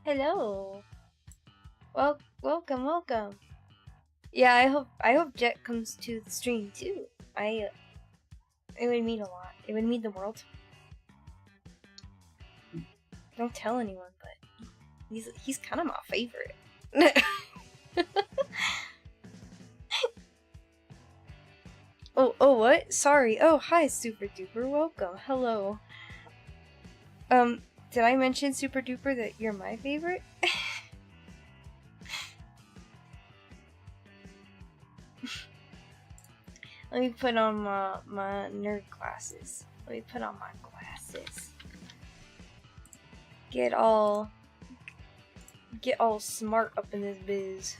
Hello. Well, welcome. Yeah, I hope Jet comes to the stream too. It would mean a lot. It would mean the world. Don't tell anyone, but he's kind of my favorite. Oh, what? Sorry. Oh, hi, Super Duper. Welcome. Hello. Did I mention Super Duper that you're my favorite? Let me put on my nerd glasses. Let me put on my glasses. Get all smart up in this biz.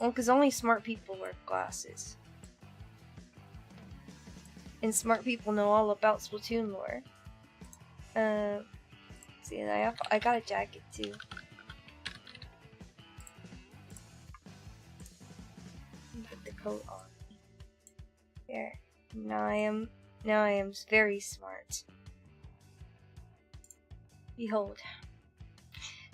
Well, 'cause only smart people wear glasses. And smart people know all about Splatoon lore. See, I got a jacket too. Put the coat on. There. Now I am very smart. Behold.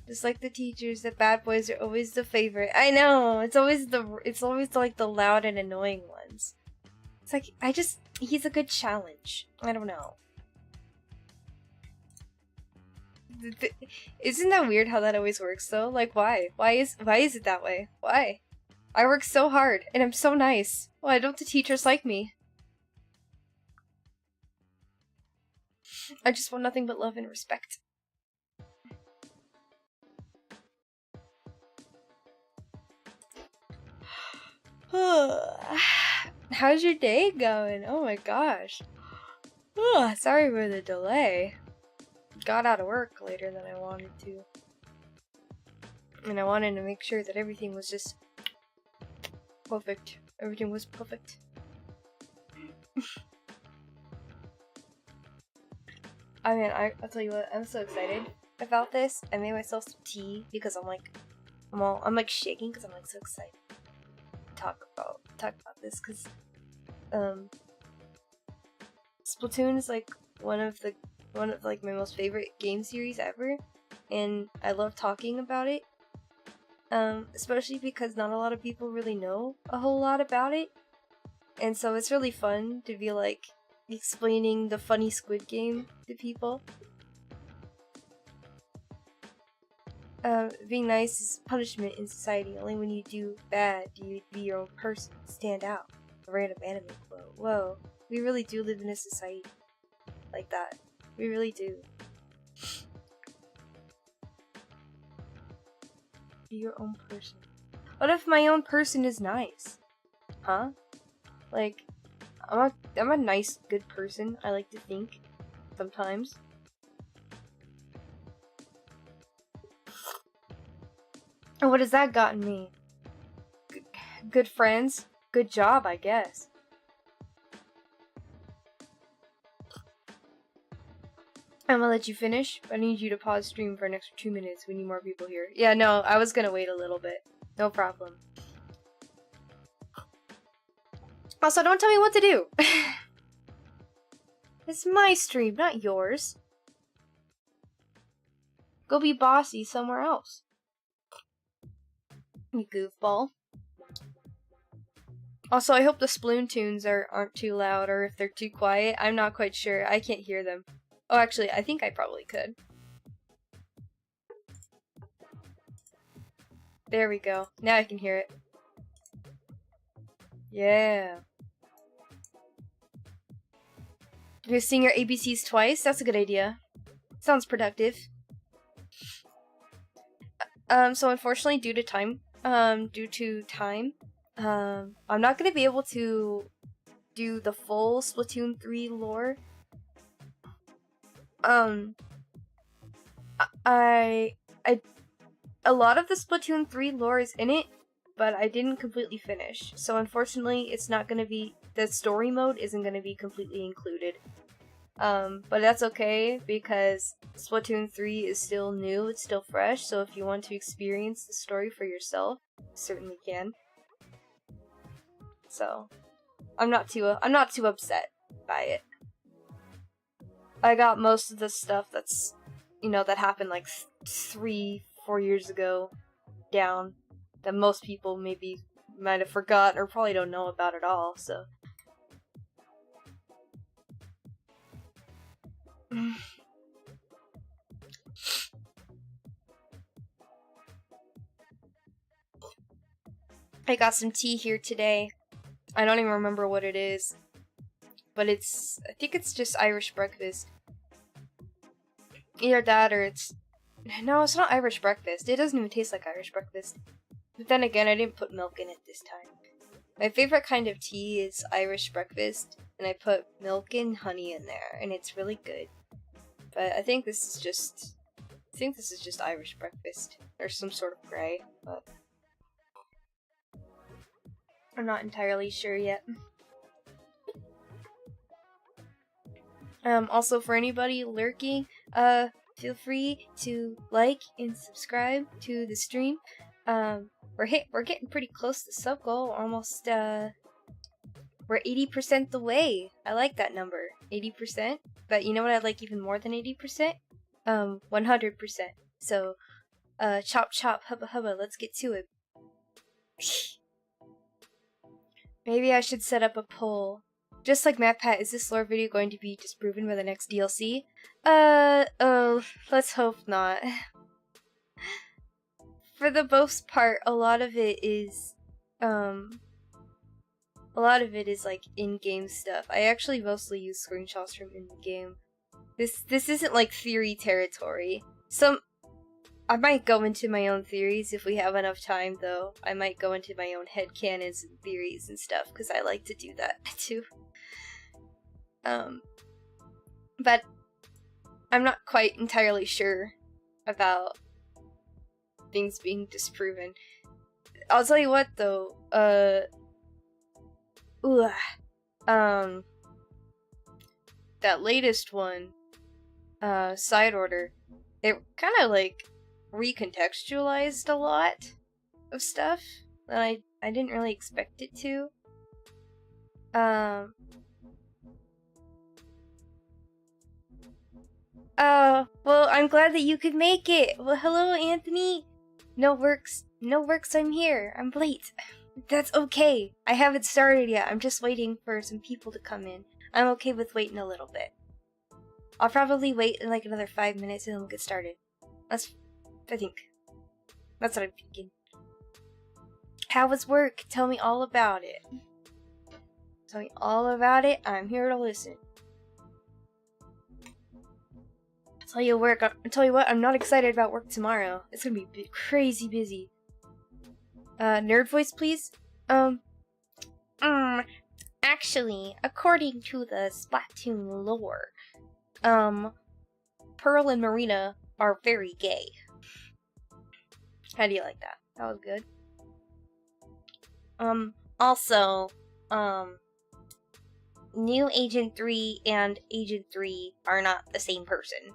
Just like the teachers, the bad boys are always the favorite. I know. It's always like the loud and annoying ones. It's like he's a good challenge. I don't know. Isn't that weird how that always works though? Like why? Why is it that way? Why? I work so hard and I'm so nice. Why don't the teachers like me? I just want nothing but love and respect. How's your day going? Oh my gosh. Sorry for the delay. Got out of work later than I wanted to. And I wanted to make sure that everything was just perfect. Everything was perfect. I mean, I'll tell you what, I'm so excited about this. I made myself some tea because I'm like shaking because I'm like so excited to talk about this because Splatoon is like one of like my most favorite game series ever, and I love talking about it. Especially because not a lot of people really know a whole lot about it, and so it's really fun to be like explaining the funny Squid Game to people. Being nice is punishment in society. Only when you do bad do you be your own person, stand out. A random anime quote. Whoa, we really do live in a society like that. We really do. Be your own person. What if my own person is nice? Huh? Like, I'm a nice, good person, I like to think. Sometimes. And what has that gotten me? Good friends? Good job, I guess. I'm gonna let you finish, but I need you to pause stream for an extra 2 minutes. We need more people here. Yeah, no, I was gonna wait a little bit. No problem. Also, don't tell me what to do. It's my stream, not yours. Go be bossy somewhere else. You goofball. Also, I hope the Splatoon tunes aren't too loud, or if they're too quiet. I'm not quite sure. I can't hear them. Oh, actually, I think I probably could. There we go. Now I can hear it. Yeah. You're gonna sing your ABCs twice? That's a good idea. Sounds productive. So unfortunately, due to time, I'm not gonna be able to do the full Splatoon 3 lore. A lot of the Splatoon 3 lore is in it, but I didn't completely finish. So unfortunately, it's not gonna be, the story mode isn't gonna be completely included. But that's okay, because Splatoon 3 is still new, it's still fresh, so if you want to experience the story for yourself, you certainly can. So, I'm not too upset by it. I got most of the stuff that's you know, that happened like 3-4 years ago down that most people maybe might have forgot or probably don't know about at all, so. I got some tea here today. I don't even remember what it is, but I think it's just Irish breakfast. Either that or no, it's not Irish breakfast. It doesn't even taste like Irish breakfast. But then again, I didn't put milk in it this time. My favorite kind of tea is Irish breakfast, and I put milk and honey in there, and it's really good. But I think this is just Irish breakfast, or some sort of grey, but I'm not entirely sure yet. Also, for anybody lurking, feel free to like and subscribe to the stream. We're getting pretty close to sub goal. Almost, we're 80% the way. I like that number, 80%. But you know what I like even more than 80%? 100%. So, chop chop, hubba hubba, let's get to it. Maybe I should set up a poll. Just like MatPat, is this lore video going to be disproven by the next DLC? Let's hope not. For the most part, a lot of it is like in-game stuff. I actually mostly use screenshots from in-game. This isn't like theory territory. I might go into my own theories if we have enough time, though. I might go into my own headcanons and theories and stuff, because I like to do that, too. But I'm not quite entirely sure about things being disproven. I'll tell you what, though, that latest one, Side Order, it kind of, like, recontextualized a lot of stuff that I didn't really expect it to. Well, I'm glad that you could make it. Well, hello, Anthony. No works, I'm here. I'm late. That's okay. I haven't started yet. I'm just waiting for some people to come in. I'm okay with waiting a little bit. I'll probably wait in like another 5 minutes and then we'll get started. I think. That's what I'm thinking. How was work? Tell me all about it. Tell me all about it. I'm here to listen. I'll tell you what, I'm not excited about work tomorrow. It's gonna be crazy busy. Nerd voice, please? Actually, according to the Splatoon lore, Pearl and Marina are very gay. How do you like that? That was good. Also, new Agent 3 and Agent 3 are not the same person.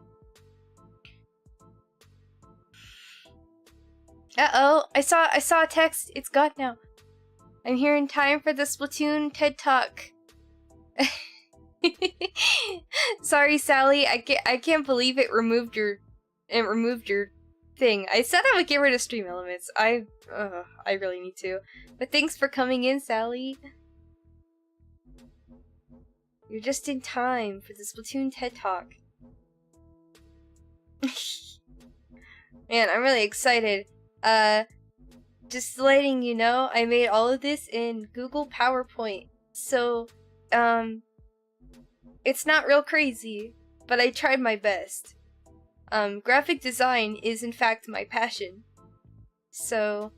Uh-oh, I saw a text. It's gone now. I'm here in time for the Splatoon TED Talk. Sorry, Sally. I can't believe it removed your thing. I said I would get rid of stream elements. I really need to. But thanks for coming in, Sally. You're just in time for the Splatoon TED Talk. Man, I'm really excited. Just letting you know, I made all of this in Google PowerPoint. So, it's not real crazy, but I tried my best. Graphic design is in fact my passion. So,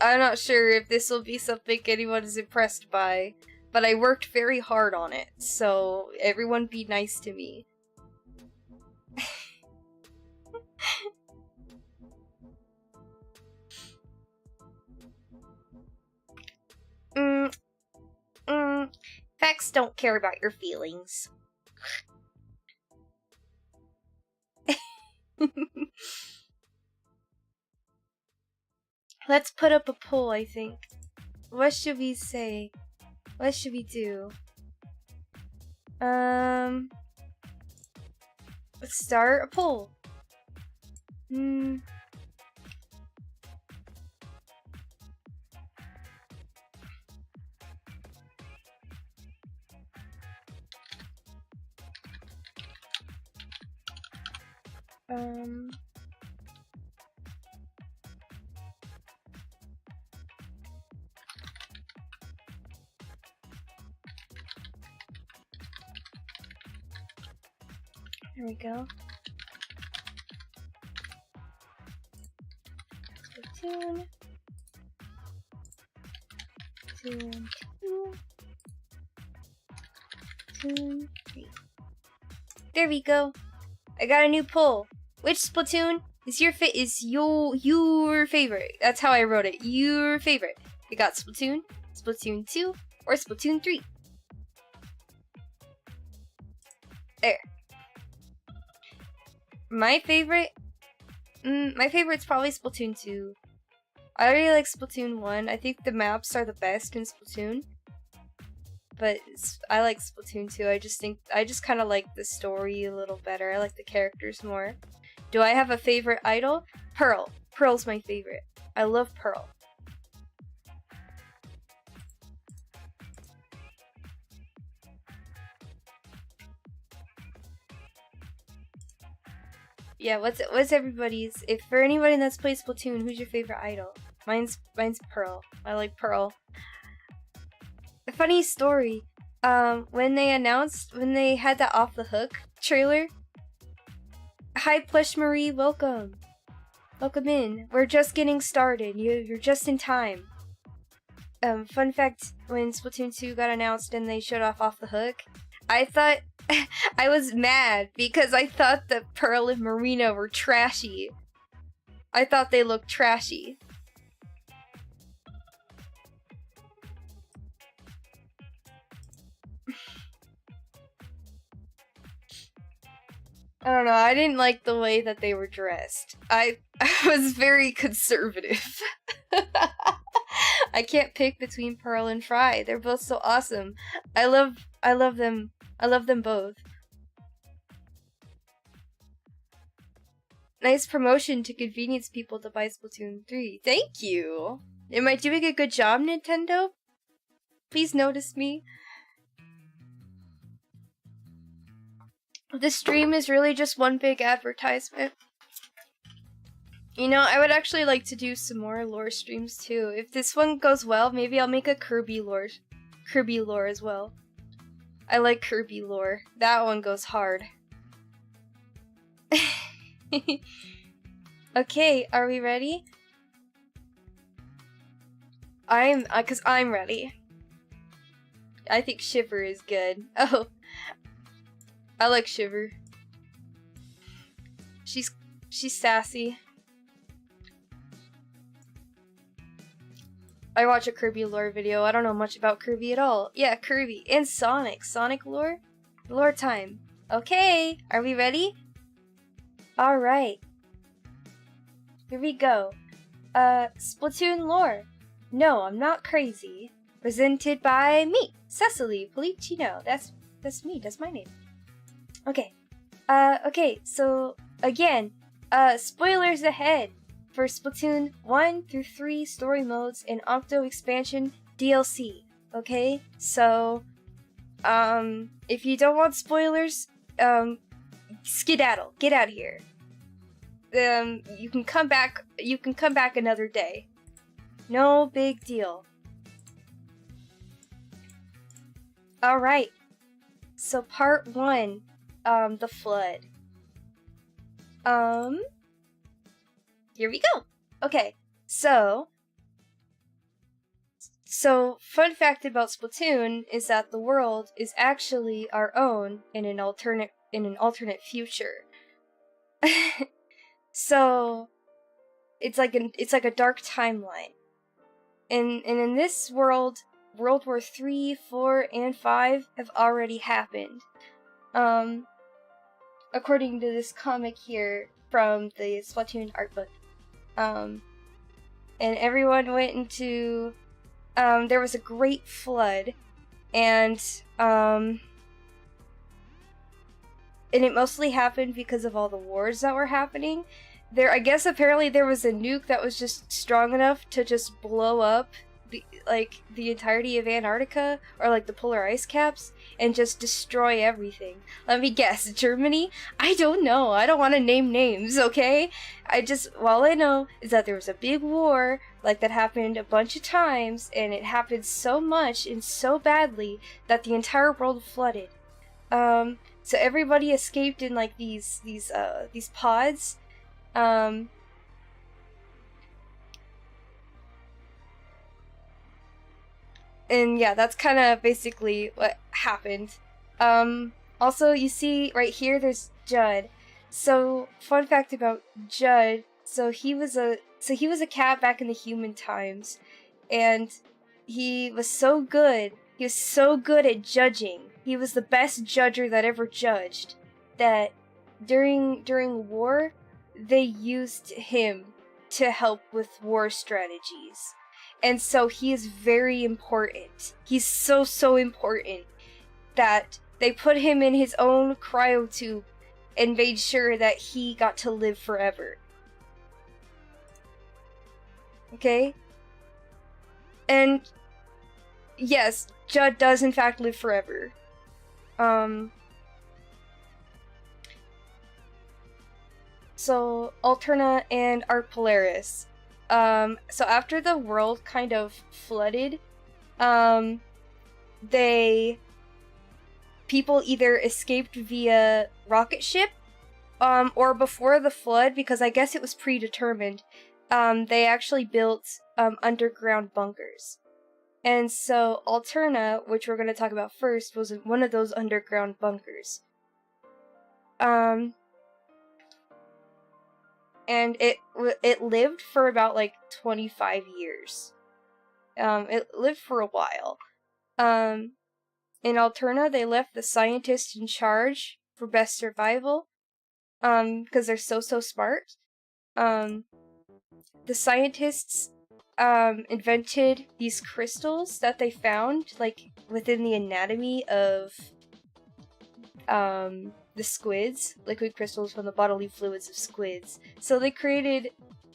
I'm not sure if this will be something anyone is impressed by, but I worked very hard on it, so everyone be nice to me. Facts don't care about your feelings. Let's put up a poll, I think. What should we say? What should we do? Let's start a poll. There we go. Splatoon. 2, 2, 3. There we go. I got a new poll. Which Splatoon is your favorite? That's how I wrote it. Your favorite. We got Splatoon, Splatoon 2, or Splatoon 3. There. My favorite's probably Splatoon 2. I really like Splatoon 1. I think the maps are the best in Splatoon. But I like Splatoon 2. I just kind of like the story a little better. I like the characters more. Do I have a favorite idol? Pearl. Pearl's my favorite. I love Pearl. Yeah, what's everybody's? If for anybody that's played Splatoon, who's your favorite idol? Mine's Pearl. I like Pearl. A funny story. When they had the Off the Hook trailer. Hi, Plush Marie, welcome. Welcome in. We're just getting started. You're just in time. Fun fact: when Splatoon 2 got announced and they showed off the Hook, I thought I was mad because I thought that Pearl and Marina were trashy. I thought they looked trashy. I don't know, I didn't like the way that they were dressed. I was very conservative. I can't pick between Pearl and Fry. They're both so awesome. I love them. I love them both. Nice promotion to convenience people to buy Splatoon 3. Thank you! Am I doing a good job, Nintendo? Please notice me. This stream is really just one big advertisement. You know, I would actually like to do some more lore streams too. If this one goes well, maybe I'll make a Kirby lore as well. I like Kirby lore. That one goes hard. Okay, are we ready? Cause I'm ready. I think Shiver is good. Oh, I like Shiver. She's sassy. I watch a Kirby lore video. I don't know much about Kirby at all. Yeah, Kirby and Sonic. Sonic lore? Lore time. Okay, are we ready? Alright. Here we go. Splatoon lore. No, I'm not crazy. Presented by me, Cecily Policino. That's me, that's my name. Okay. Okay, so again, spoilers ahead for Splatoon 1 through 3 story modes and Octo expansion DLC. Okay? So if you don't want spoilers, skedaddle. Get out of here. You can come back another day. No big deal. Alright. So part 1, the flood. Here we go. Okay. So fun fact about Splatoon is that the world is actually our own in an alternate future. So it's like a dark timeline. And in this world, World War 3, 4, and 5 have already happened. According to this comic here from the Splatoon art book. And everyone went into there was a great flood, and and it mostly happened because of all the wars that were happening. I guess apparently there was a nuke that was just strong enough to just blow up the entirety of Antarctica, or like the polar ice caps, and just destroy everything. Let me guess, Germany? I don't know. I don't want to name names, okay? All I know is that there was a big war like that happened a bunch of times, and it happened so much and so badly that the entire world flooded. So everybody escaped in like these pods. And yeah, that's kind of basically what happened. Also, you see right here, there's Judd. So, fun fact about Judd. So he was a cat back in the human times, and he was so good. He was so good at judging. He was the best judger that ever judged. That during war, they used him to help with war strategies. And so he is very important. He's so important that they put him in his own cryotube and made sure that he got to live forever. Okay? And yes, Judd does in fact live forever. So Alterna and Art Polaris. So after the world kind of flooded, people either escaped via rocket ship, or before the flood, because I guess it was predetermined, they actually built, underground bunkers. And so Alterna, which we're going to talk about first, was one of those underground bunkers. And it lived for about like 25 years. It lived for a while. In Alterna, they left the scientists in charge for best survival, because they're so smart. The scientists invented these crystals that they found like within the anatomy of the squids, liquid crystals from the bodily fluids of squids. So they created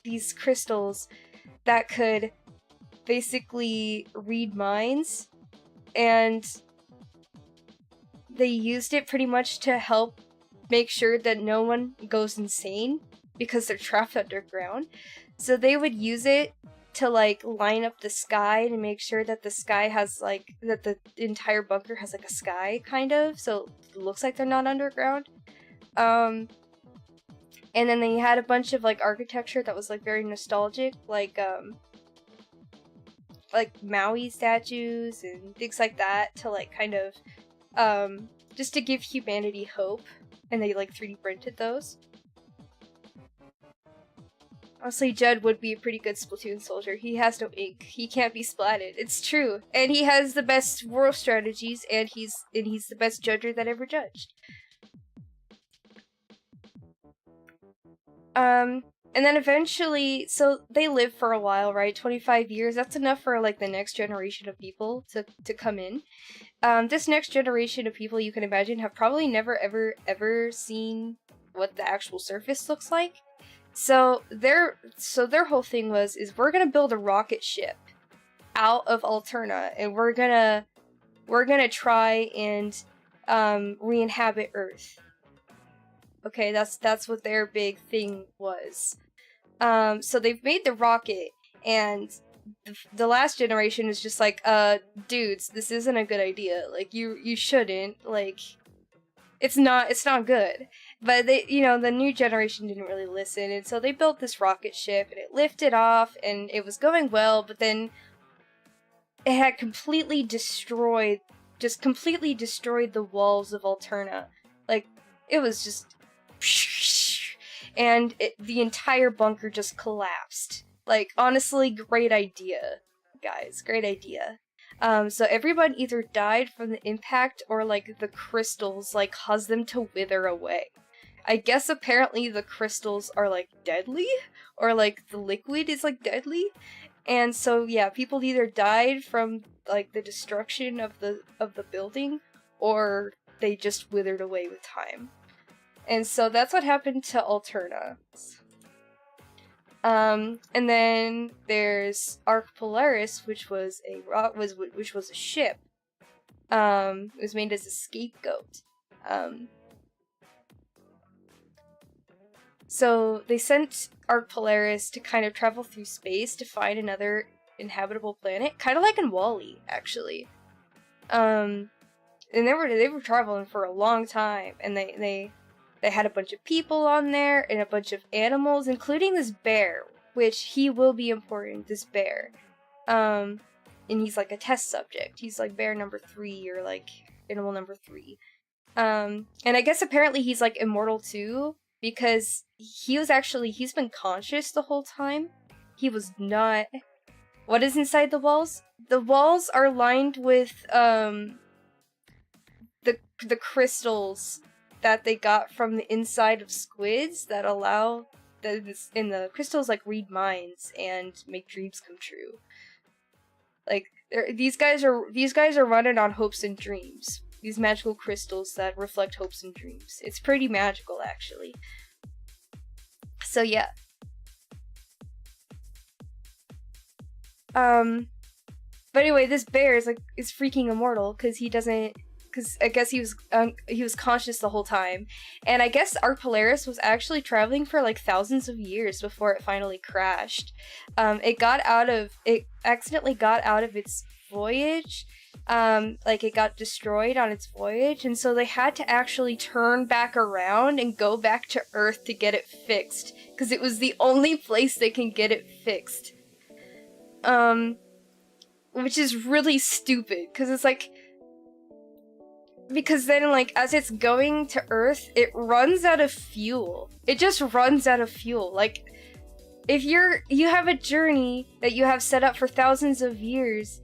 these crystals that could basically read minds, and they used it pretty much to help make sure that no one goes insane because they're trapped underground. So they would use it to like line up the sky to make sure that the sky has like, that the entire bunker has like a sky kind of, so it looks like they're not underground. And then they had a bunch of like architecture that was like very nostalgic, like Maui statues and things like that, to like kind of just to give humanity hope, and they like 3D printed those. Honestly, Judd would be a pretty good Splatoon soldier. He has no ink. He can't be splatted. It's true. And he has the best war strategies, and he's the best judger that ever judged. And then eventually, so they live for a while, right? 25 years, that's enough for like the next generation of people to come in. This next generation of people, you can imagine, have probably never ever seen what the actual surface looks like. So their whole thing is we're gonna build a rocket ship out of Alterna, and we're gonna try and re-inhabit Earth. Okay, that's what their big thing was. So they've made the rocket, and the last generation is just like, dudes, this isn't a good idea. Like, you shouldn't, like, it's not good. But they, the new generation didn't really listen, and so they built this rocket ship, and it lifted off, and it was going well, but then it had completely destroyed the walls of Alterna. Like, it was just, and the entire bunker just collapsed. Like, honestly, great idea, guys, great idea. So everyone either died from the impact, or like the crystals like caused them to wither away. I guess apparently the crystals are like deadly, or like the liquid is like deadly, and so yeah, people either died from like the destruction of the building, or they just withered away with time. And so that's what happened to Alterna. And then there's Arc Polaris, which was a ship. It was made as a scapegoat. So they sent Arc Polaris to kind of travel through space to find another inhabitable planet, kind of like in WALL-E, actually. And they were traveling for a long time, and they had a bunch of people on there and a bunch of animals, including this bear, which he will be important. This bear, and he's like a test subject. He's like bear number 3 or like animal number 3. And I guess apparently he's like immortal too, because he's been conscious the whole time. He was not. What is inside the walls? The walls are lined with the crystals that they got from the inside of squids that allow the crystals like read minds and make dreams come true. Like these guys are running on hopes and dreams. These magical crystals that reflect hopes and dreams. It's pretty magical, actually. So yeah. But anyway, this bear is freaking immortal because I guess he was conscious the whole time, and I guess Arc Polaris was actually traveling for like thousands of years before it finally crashed. It accidentally got out of its voyage. It got destroyed on its voyage, and so they had to actually turn back around and go back to Earth to get it fixed, because it was the only place they can get it fixed. Which is really stupid, because it's like, because then, like, as it's going to Earth, it runs out of fuel. It just runs out of fuel. Like, if you have a journey that you have set up for thousands of years,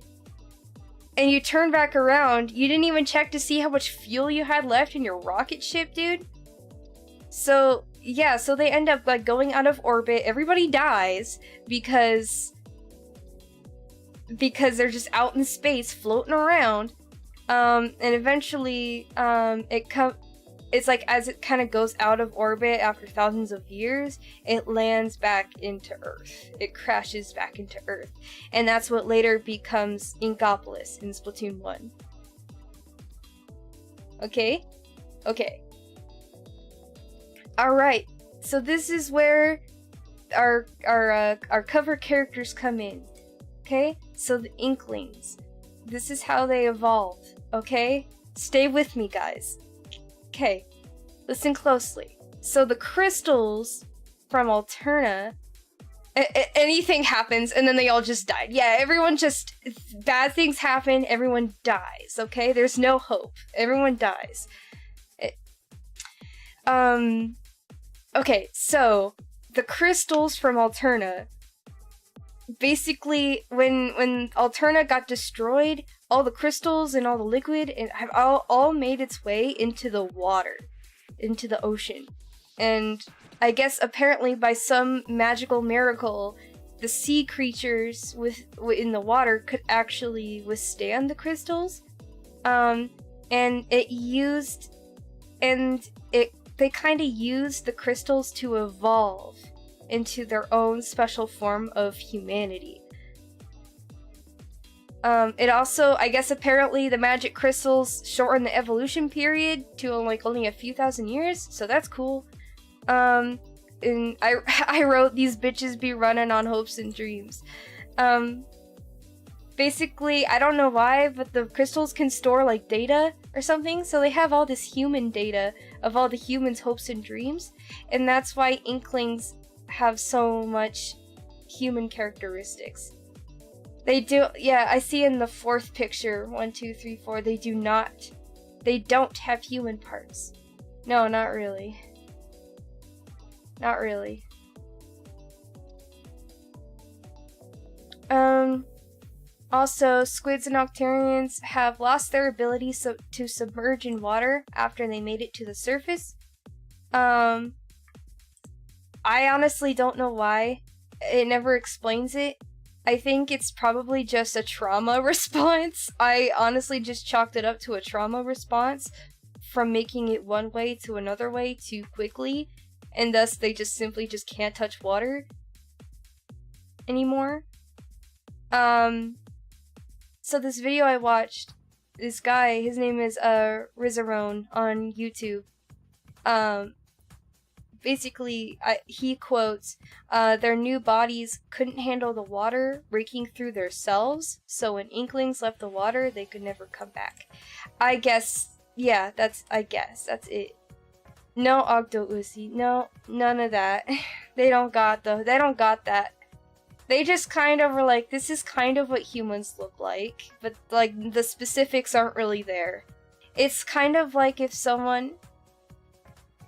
and you turn back around, you didn't even check to see how much fuel you had left in your rocket ship, dude? So, yeah, so they end up, like, going out of orbit. Everybody dies because they're just out in space, floating around. And eventually, it's like, as it kind of goes out of orbit after thousands of years, it lands back into Earth. It crashes back into Earth. And that's what later becomes Inkopolis in Splatoon 1. Okay? Okay. Alright, so this is where our cover characters come in. Okay? So the Inklings. This is how they evolve. Okay? Stay with me, guys. Okay. Listen closely. So the crystals from Alterna, anything happens and then they all just died. Yeah, everyone just, bad things happen, everyone dies, okay? There's no hope. Everyone dies. Okay, so the crystals from Alterna, basically, when Alterna got destroyed, all the crystals and all the liquid and have all made its way into the water, into the ocean. And I guess apparently by some magical miracle, the sea creatures in the water could actually withstand the crystals. They kind of used the crystals to evolve into their own special form of humanity. It also, I guess apparently the magic crystals shorten the evolution period to only a few thousand years, so that's cool. And I wrote, these bitches be running on hopes and dreams. Basically, I don't know why, but the crystals can store like data or something, so they have all this human data of all the humans' hopes and dreams, and that's why Inklings have so much human characteristics. They do, yeah, I see in the fourth picture, 1, 2, 3, 4, they don't have human parts. No, not really. Not really. Also, squids and Octarians have lost their ability to submerge in water after they made it to the surface. I honestly don't know why. It never explains it. I think it's probably just a trauma response. I honestly just chalked it up to a trauma response from making it one way to another way too quickly, and thus they just simply just can't touch water anymore. So this video I watched, this guy, his name is Rizarone on YouTube. Basically, he quotes, their new bodies couldn't handle the water breaking through their cells, so when Inklings left the water, they could never come back. I guess, yeah, that's it. No Octo-Uzi, no, none of that. They don't got that. They just kind of were like, this is kind of what humans look like, but like the specifics aren't really there. It's kind of like if someone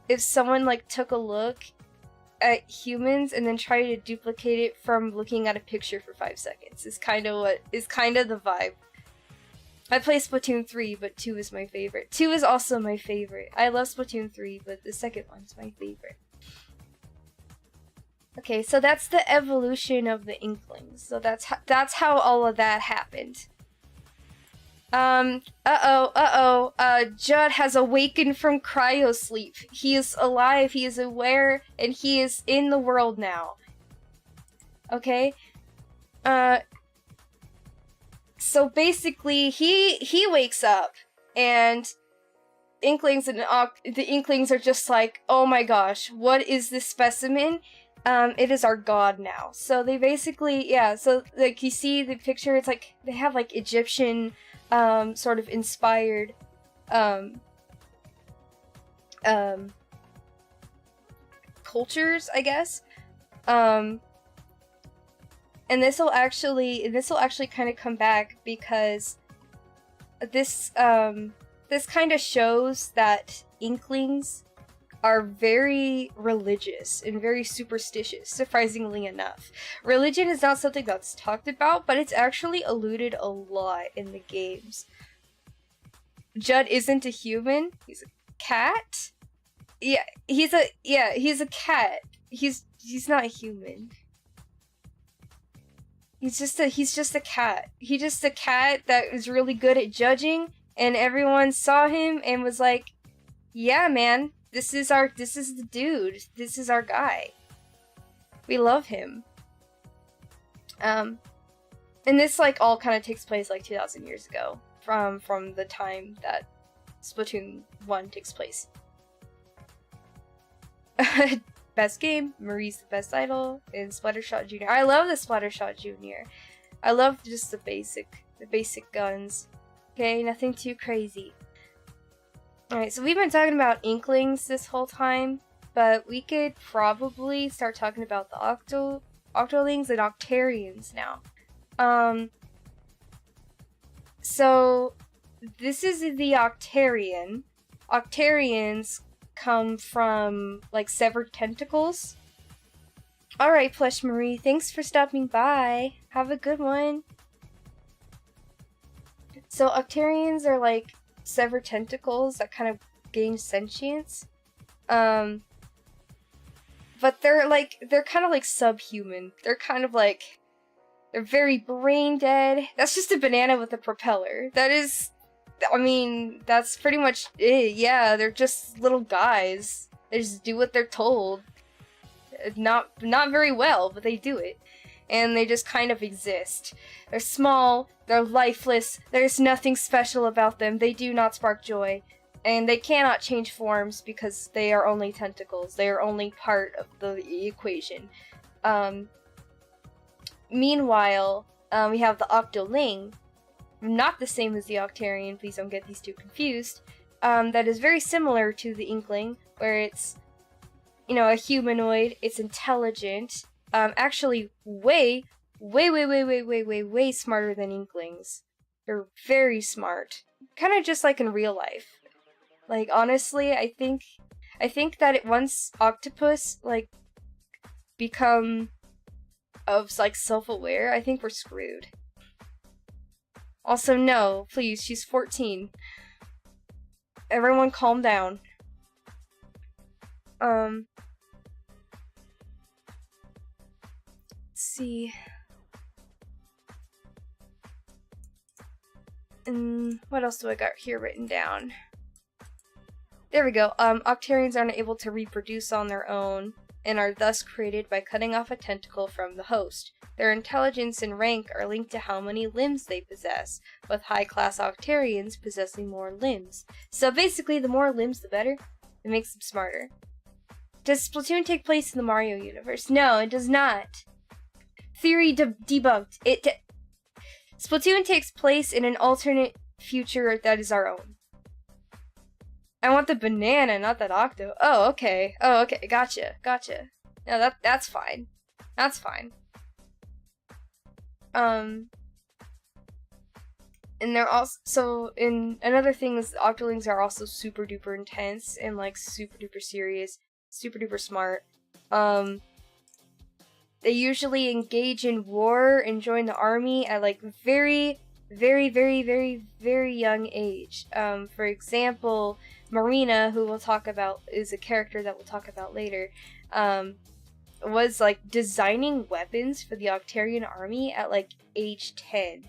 like took a look at humans and then tried to duplicate it from looking at a picture for 5 seconds. Is kind of the vibe. I play Splatoon 3, but 2 is my favorite. 2 is also my favorite. I love Splatoon 3, but the second one's my favorite. Okay, so that's the evolution of the Inklings. So that's how all of that happened. Judd has awakened from cryosleep. He is alive, he is aware, and he is in the world now. Okay? So basically, he wakes up, and Inklings and the Inklings are just like, oh my gosh, what is this specimen? It is our god now. So they basically, yeah, so like you see the picture, it's like they have like Egyptian sort of inspired cultures, I guess. And this will actually kind of come back because this kind of shows that Inklings are very religious and very superstitious, surprisingly enough. Religion is not something that's talked about, but it's actually alluded a lot in the games. Judd isn't a human, he's a cat? Yeah, he's a cat. He's not a human. He's just a cat. He's just a cat that is really good at judging, and everyone saw him and was like, yeah, man, this is the dude. This is our guy. We love him. And this like all kind of takes place like 2,000 years ago from the time that Splatoon 1 takes place. Best game, Marie's the best idol, and Splattershot Jr. I love the Splattershot Jr. I love just the basic guns. Okay, nothing too crazy. Alright, so we've been talking about Inklings this whole time, but we could probably start talking about the Octolings and Octarians now. So this is the Octarian. Octarians come from like severed tentacles. Alright, Plush Marie, thanks for stopping by. Have a good one. So Octarians are like severed tentacles that kind of gain sentience. But they're kind of like subhuman. They're kind of like, they're very brain dead. That's just a banana with a propeller. That is, I mean, that's pretty much it. Yeah, they're just little guys. They just do what they're told. Not very well, but they do it. And they just kind of exist. They're small, they're lifeless, there's nothing special about them, they do not spark joy. And they cannot change forms because they are only tentacles. They are only part of the equation. Meanwhile, we have the Octoling, not the same as the Octarian, please don't get these two confused, that is very similar to the Inkling, where it's, you know, a humanoid, it's intelligent, actually way smarter than Inklings. They're very smart. Kind of just like in real life. Like, honestly, I think that once Octopus, like, become like self-aware, I think we're screwed. Also, no, please, she's 14. Everyone calm down. Let's see. And what else do I got here written down? There we go. Octarians aren't able to reproduce on their own, and are thus created by cutting off a tentacle from the host. Their intelligence and rank are linked to how many limbs they possess, with high-class Octarians possessing more limbs. So basically, the more limbs, the better. It makes them smarter. Does Splatoon take place in the Mario universe? No, it does not. Theory debunked. Splatoon takes place in an alternate future that is our own. I want the banana, not that octo. Oh, okay. Oh, okay. Gotcha. No, that's fine. That's fine. And they're also another thing is Octolings are also super duper intense and like super duper serious, super duper smart. They usually engage in war and join the army at like very young age. For example, Marina, who we'll talk about, is a character that we'll talk about later, was like designing weapons for the Octarian army at like age 10.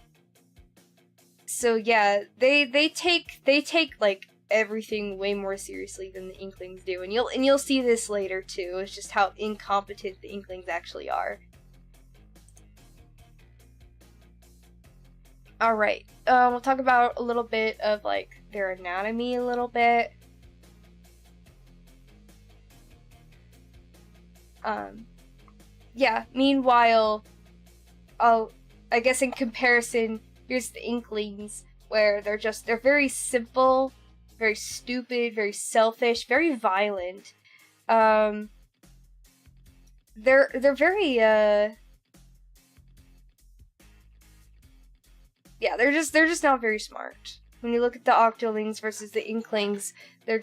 So yeah, they take like everything way more seriously than the Inklings do, and you'll see this later too. It's just how incompetent the Inklings actually are. All right, we'll talk about a little bit of like their anatomy a little bit. Yeah. Meanwhile, I guess in comparison, here's the Inklings, where they're very simple, very stupid, very selfish, very violent. They're very yeah, they're just not very smart. When you look at the Octolings versus the Inklings, they're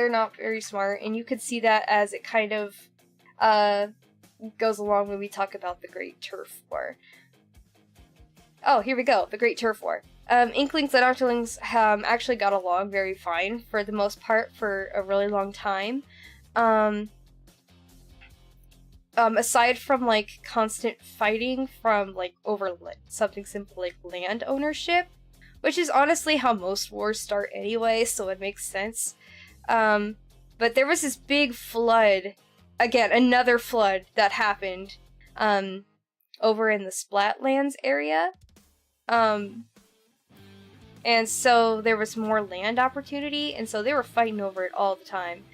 not very smart, and you could see that as it kind of goes along when we talk about the Great Turf War. Oh, here we go, the Great Turf War. Inklings and Octolings actually got along very fine for the most part for a really long time. Aside from like constant fighting from like over something simple like land ownership, which is honestly how most wars start anyway, so it makes sense. But there was this big flood, again, another flood that happened over in the Splatlands area. And so there was more land opportunity, and so they were fighting over it all the time.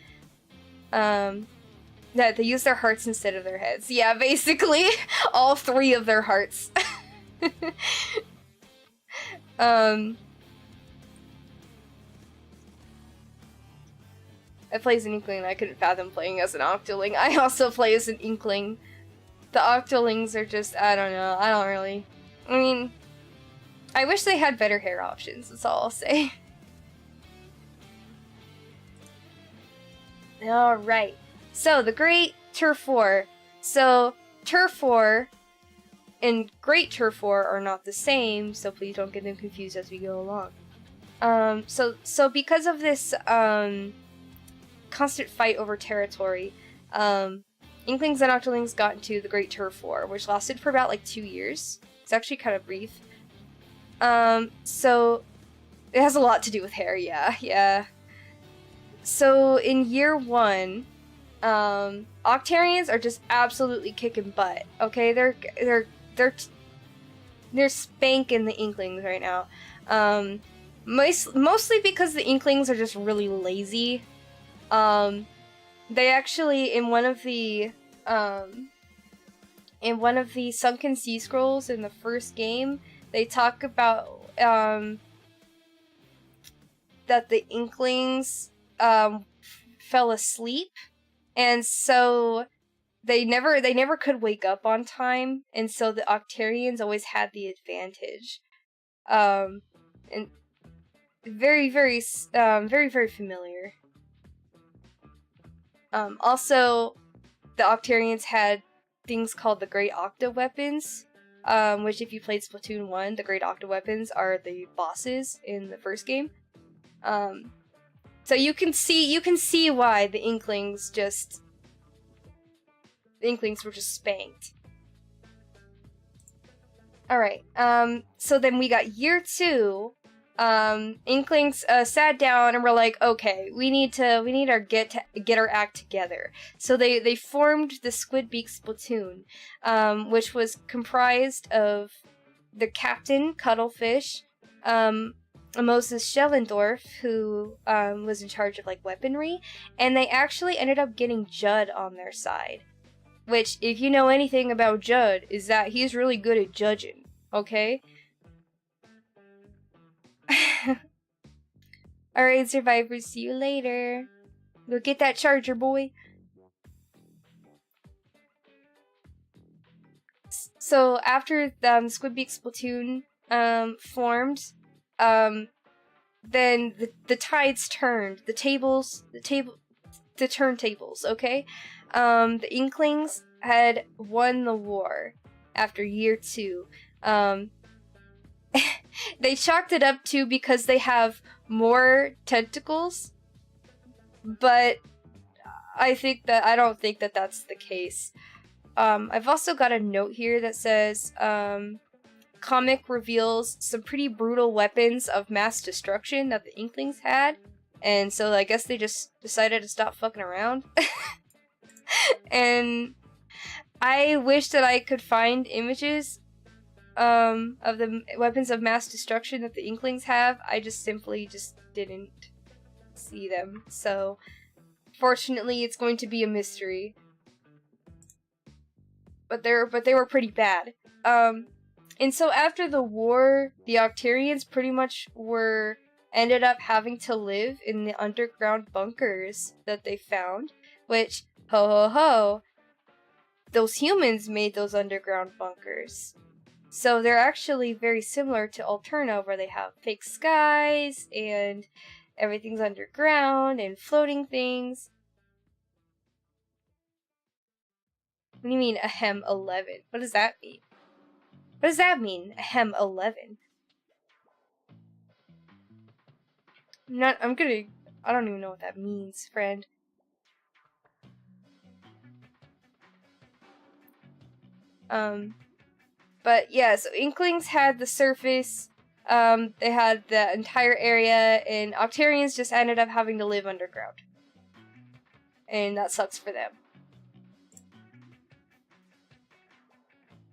Yeah, they used their hearts instead of their heads. Yeah, basically, all three of their hearts. I play as an Inkling, I couldn't fathom playing as an Octoling. I also play as an Inkling. The Octolings are just, I don't know, I mean, I wish they had better hair options, that's all I'll say. Alright. So, the Great Turf War. So, Turf War and Great Turf War are not the same, so please don't get them confused as we go along. So because of this, constant fight over territory, Inklings and Octolings got into the Great Turf War, which lasted for about, like, 2 years. It's actually kind of brief. So, it has a lot to do with hair, yeah. So, in year 1, Octarians are just absolutely kicking butt. Okay, they're spanking the Inklings right now. Mostly because the Inklings are just really lazy. They actually in one of the Sunken Sea Scrolls in the first game, they talk about that the Inklings fell asleep. And so they never could wake up on time, and so the Octarians always had the advantage. And very familiar. Also, the Octarians had things called the Great Octa Weapons, which if you played Splatoon 1, the Great Octa Weapons are the bosses in the first game. So you can see why the Inklings were just spanked. Alright, so then we got year 2, Inklings sat down and were like, okay, we need our get our act together. So they formed the Squidbeak Splatoon, which was comprised of the captain, Cuttlefish, Moses Schellendorf, who was in charge of like weaponry, and they actually ended up getting Judd on their side. Which, if you know anything about Judd, is that he's really good at judging, okay? Alright, survivors, see you later. Go get that charger, boy. So, after Squidbeak Splatoon formed, then the tides turned. The turntables, okay? The Inklings had won the war after year 2. They chalked it up to because they have more tentacles, but I don't think that that's the case. I've also got a note here that says, comic reveals some pretty brutal weapons of mass destruction that the Inklings had, and so I guess they just decided to stop fucking around. And I wish that I could find images of the weapons of mass destruction that the Inklings have. I just simply didn't see them. So, fortunately, it's going to be a mystery. But they were pretty bad. And so after the war, the Octarians pretty much ended up having to live in the underground bunkers that they found, which, ho ho ho, those humans made those underground bunkers. So they're actually very similar to Alterna, where they have fake skies, and everything's underground, and floating things. What do you mean, ahem 11? What does that mean? What does that mean, ahem 11? I don't even know what that means, friend. But yeah, so Inklings had the surface, they had the entire area, and Octarians just ended up having to live underground. And that sucks for them.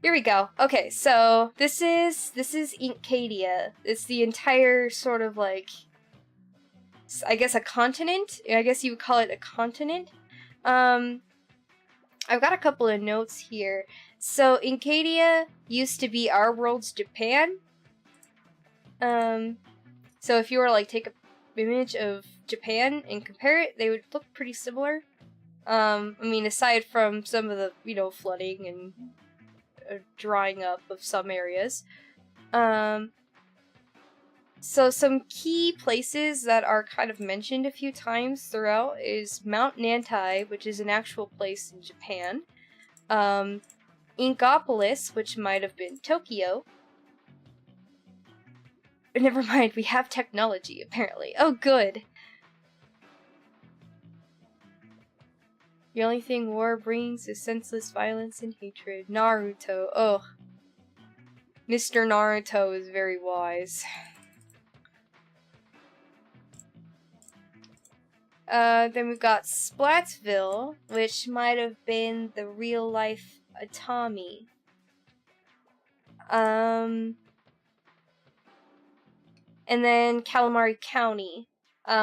Here we go. Okay, so this is Incadia. It's the entire sort of like, I guess a continent? I guess you would call it a continent. I've got a couple of notes here. So Incadia used to be our world's Japan. So if you were to like take an image of Japan and compare it, they would look pretty similar. I mean, aside from some of the, flooding and drying up of some areas. So some key places that are kind of mentioned a few times throughout is Mount Nantai, which is an actual place in Japan. Inkopolis, which might have been Tokyo. Never mind, we have technology, apparently. Oh, good. The only thing war brings is senseless violence and hatred. Naruto. Ugh. Mr. Naruto is very wise. Then we've got Splatsville, which might have been the real-life Atami. And then Calamari County,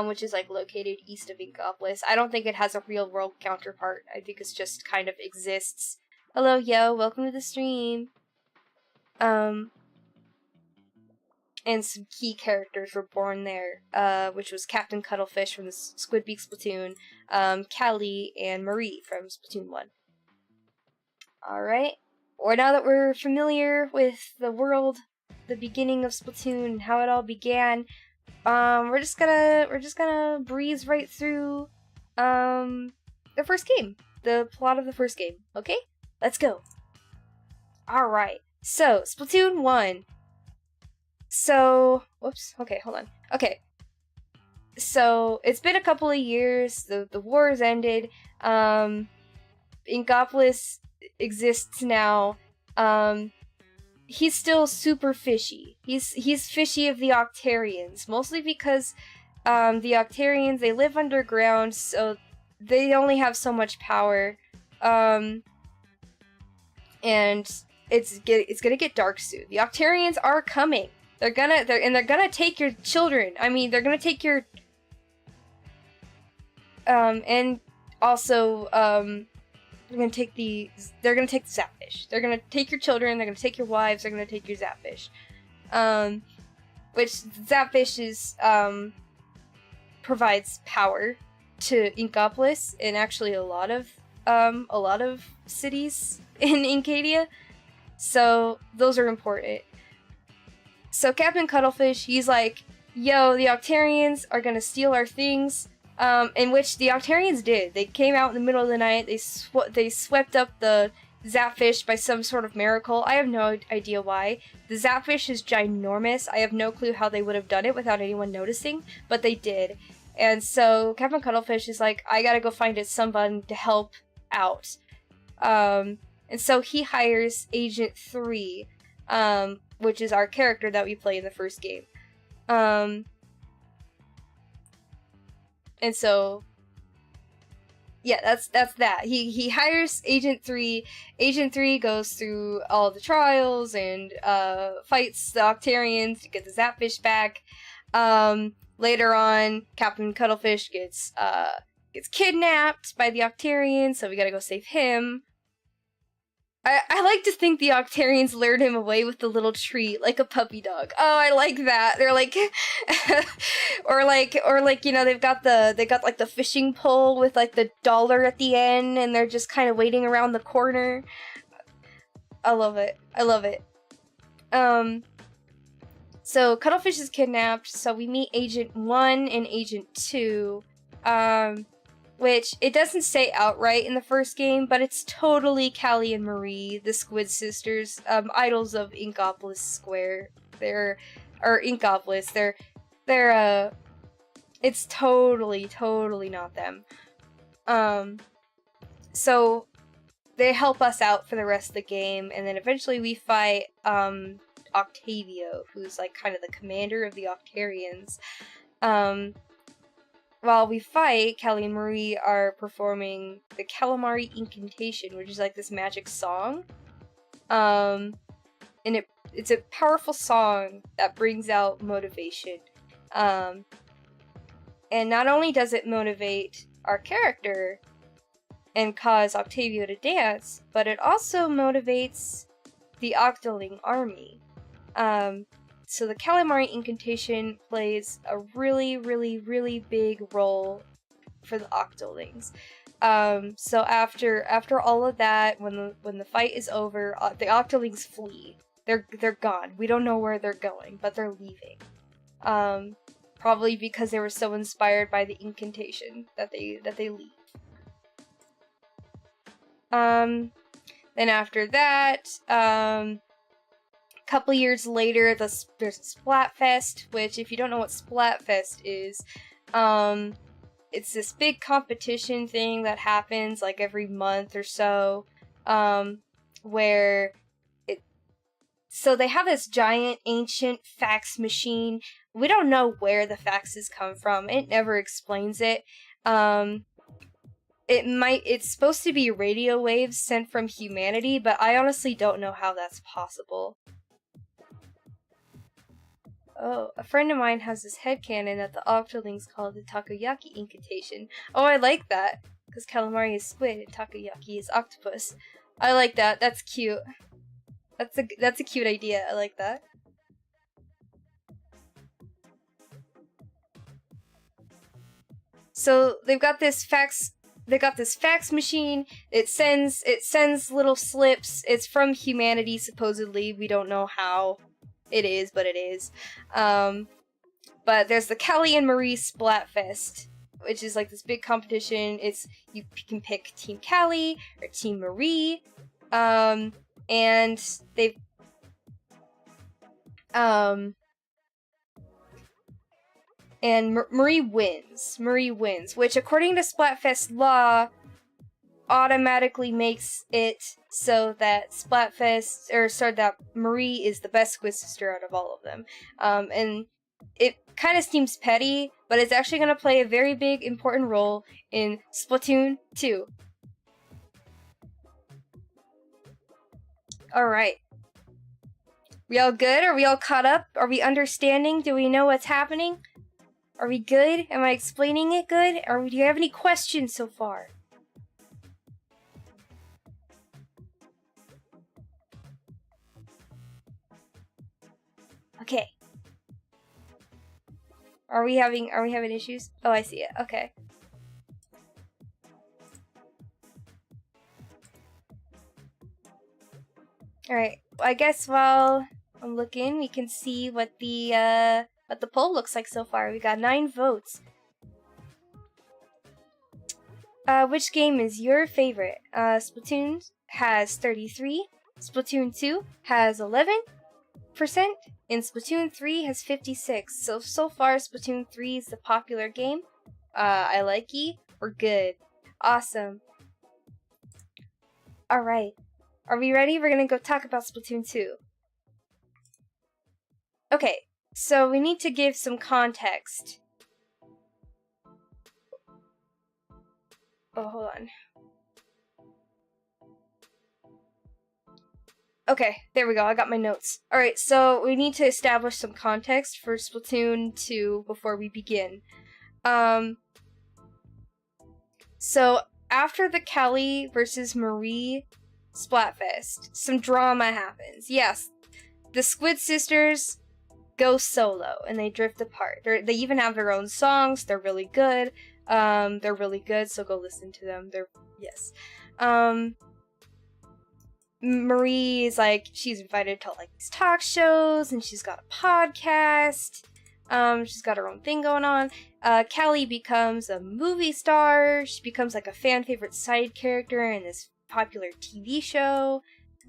which is like located east of Inkopolis. I don't think it has a real-world counterpart. I think it's just kind of exists. Hello, yo, welcome to the stream. And some key characters were born there, which was Captain Cuttlefish from the Squidbeak Splatoon, Callie, and Marie from Splatoon 1. Alright, or now that we're familiar with the world, the beginning of Splatoon, and how it all began, we're just gonna breeze right through, the first game. The plot of the first game, okay? Let's go. Alright, so, Splatoon 1. So, whoops, okay, hold on. Okay, so it's been a couple of years, the war has ended, Inkopolis exists now, he's still super fishy. He's fishy of the Octarians, mostly because the Octarians, they live underground, so they only have so much power. And it's gonna get dark soon. The Octarians are coming. They're gonna take your children. I mean, they're gonna take your and also they're gonna take the Zapfish. They're gonna take your children. They're gonna take your wives. They're gonna take your Zapfish. Which Zapfish is provides power to Inkopolis and actually a lot of cities in Incadia. So those are important. So Captain Cuttlefish, he's like, yo, the Octarians are gonna steal our things. In which the Octarians did. They came out in the middle of the night, they swept up the Zapfish by some sort of miracle. I have no idea why. The Zapfish is ginormous. I have no clue how they would have done it without anyone noticing, but they did. And so Captain Cuttlefish is like, I gotta go find someone to help out. And so he hires Agent 3, which is our character that we play in the first game. And so, yeah, that's that. He hires Agent 3. Agent 3 goes through all the trials and fights the Octarians to get the Zapfish back. Later on, Captain Cuttlefish gets kidnapped by the Octarians, so we gotta go save him. I like to think the Octarians lured him away with the little treat, like a puppy dog. Oh, I like that. They're like, or like, you know, they got like the fishing pole with like the dollar at the end, and they're just kind of waiting around the corner. I love it. I love it. So Cuttlefish is kidnapped. So we meet Agent 1 and Agent 2. Which, it doesn't say outright in the first game, but it's totally Callie and Marie, the Squid sisters, idols of Inkopolis Square. Inkopolis. It's totally not them. So, they help us out for the rest of the game, and then eventually we fight, Octavio, who's, like, kind of the commander of the Octarians. While we fight, Callie and Marie are performing the Calamari Incantation, which is like this magic song. And it's a powerful song that brings out motivation. And not only does it motivate our character and cause Octavio to dance, but it also motivates the Octoling army. So the Calamari Incantation plays a really big role for the Octolings. So after all of that, when the fight is over, the Octolings flee. They're gone. We don't know where they're going, but they're leaving. Probably because they were so inspired by the incantation that they leave. Then after that, couple years later, there's Splatfest, which, if you don't know what Splatfest is, it's this big competition thing that happens, like, every month or so, so they have this giant, ancient fax machine. We don't know where the faxes come from. It never explains it. It's supposed to be radio waves sent from humanity, but I honestly don't know how that's possible. Oh, a friend of mine has this headcanon that the Octolings call it the Takoyaki Incantation. Oh, I like that, because calamari is squid and takoyaki is octopus. I like that. That's cute. That's a cute idea. I like that. So they've got this fax machine. It sends little slips. It's from humanity, supposedly. We don't know how it is, but it is. But there's the Callie and Marie Splatfest, which is like this big competition. You can pick Team Callie or Team Marie. And they've and Marie wins, which according to Splatfest law, automatically makes it so that that Marie is the best Squid Sister out of all of them. And it kind of seems petty, but it's actually going to play a very big, important role in Splatoon 2. Alright. We all good? Are we all caught up? Are we understanding? Do we know what's happening? Are we good? Am I explaining it good? Do you have any questions so far? Okay. Are we having issues? Oh, I see it. Okay. Alright. I guess while I'm looking, we can see what the poll looks like so far. We got 9 votes. Which game is your favorite? Splatoon has 33. Splatoon 2 has 11%. And Splatoon 3 has 56. So far, Splatoon 3 is the popular game. I like ye. We're good. Awesome. Alright. Are we ready? We're gonna go talk about Splatoon 2. Okay, so we need to give some context. Oh, hold on. Okay, there we go. I got my notes. Alright, so we need to establish some context for Splatoon 2 before we begin. So after the Callie versus Marie Splatfest, some drama happens. Yes, the Squid Sisters go solo and they drift apart. They even have their own songs. They're really good. So go listen to them. Yes. Marie is like, she's invited to like these talk shows and she's got a podcast. She's got her own thing going on. Callie becomes a movie star. She becomes like a fan favorite side character in this popular TV show.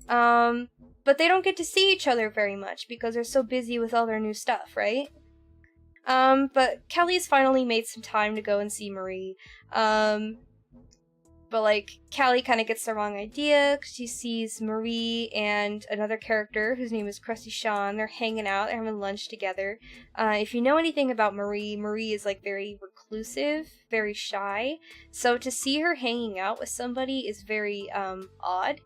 But they don't get to see each other very much because they're so busy with all their new stuff, right? But Callie's finally made some time to go and see Marie. But like, Callie kind of gets the wrong idea because she sees Marie and another character whose name is Krusty Sean. They're hanging out, they're having lunch together. If you know anything about Marie, Marie is like very reclusive, very shy. So to see her hanging out with somebody is very odd,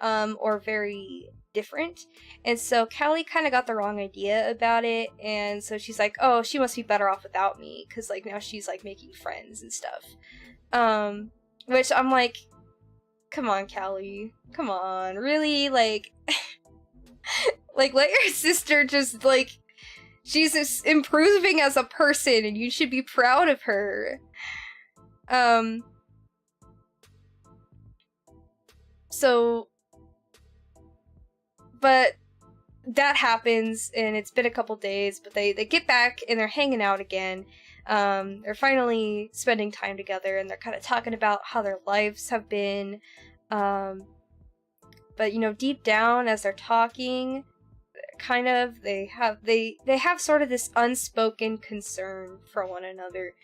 or very different. And so Callie kind of got the wrong idea about it, and so she's like, oh, she must be better off without me because like now she's like making friends and stuff. Which I'm like, come on, Callie. Come on. Really? Like, like, let your sister just, like, she's just improving as a person, and you should be proud of her. But that happens, and it's been a couple days, but they get back, and they're hanging out again. They're finally spending time together, and they're kind of talking about how their lives have been. But you know, deep down as they're talking, kind of they have sort of this unspoken concern for one another.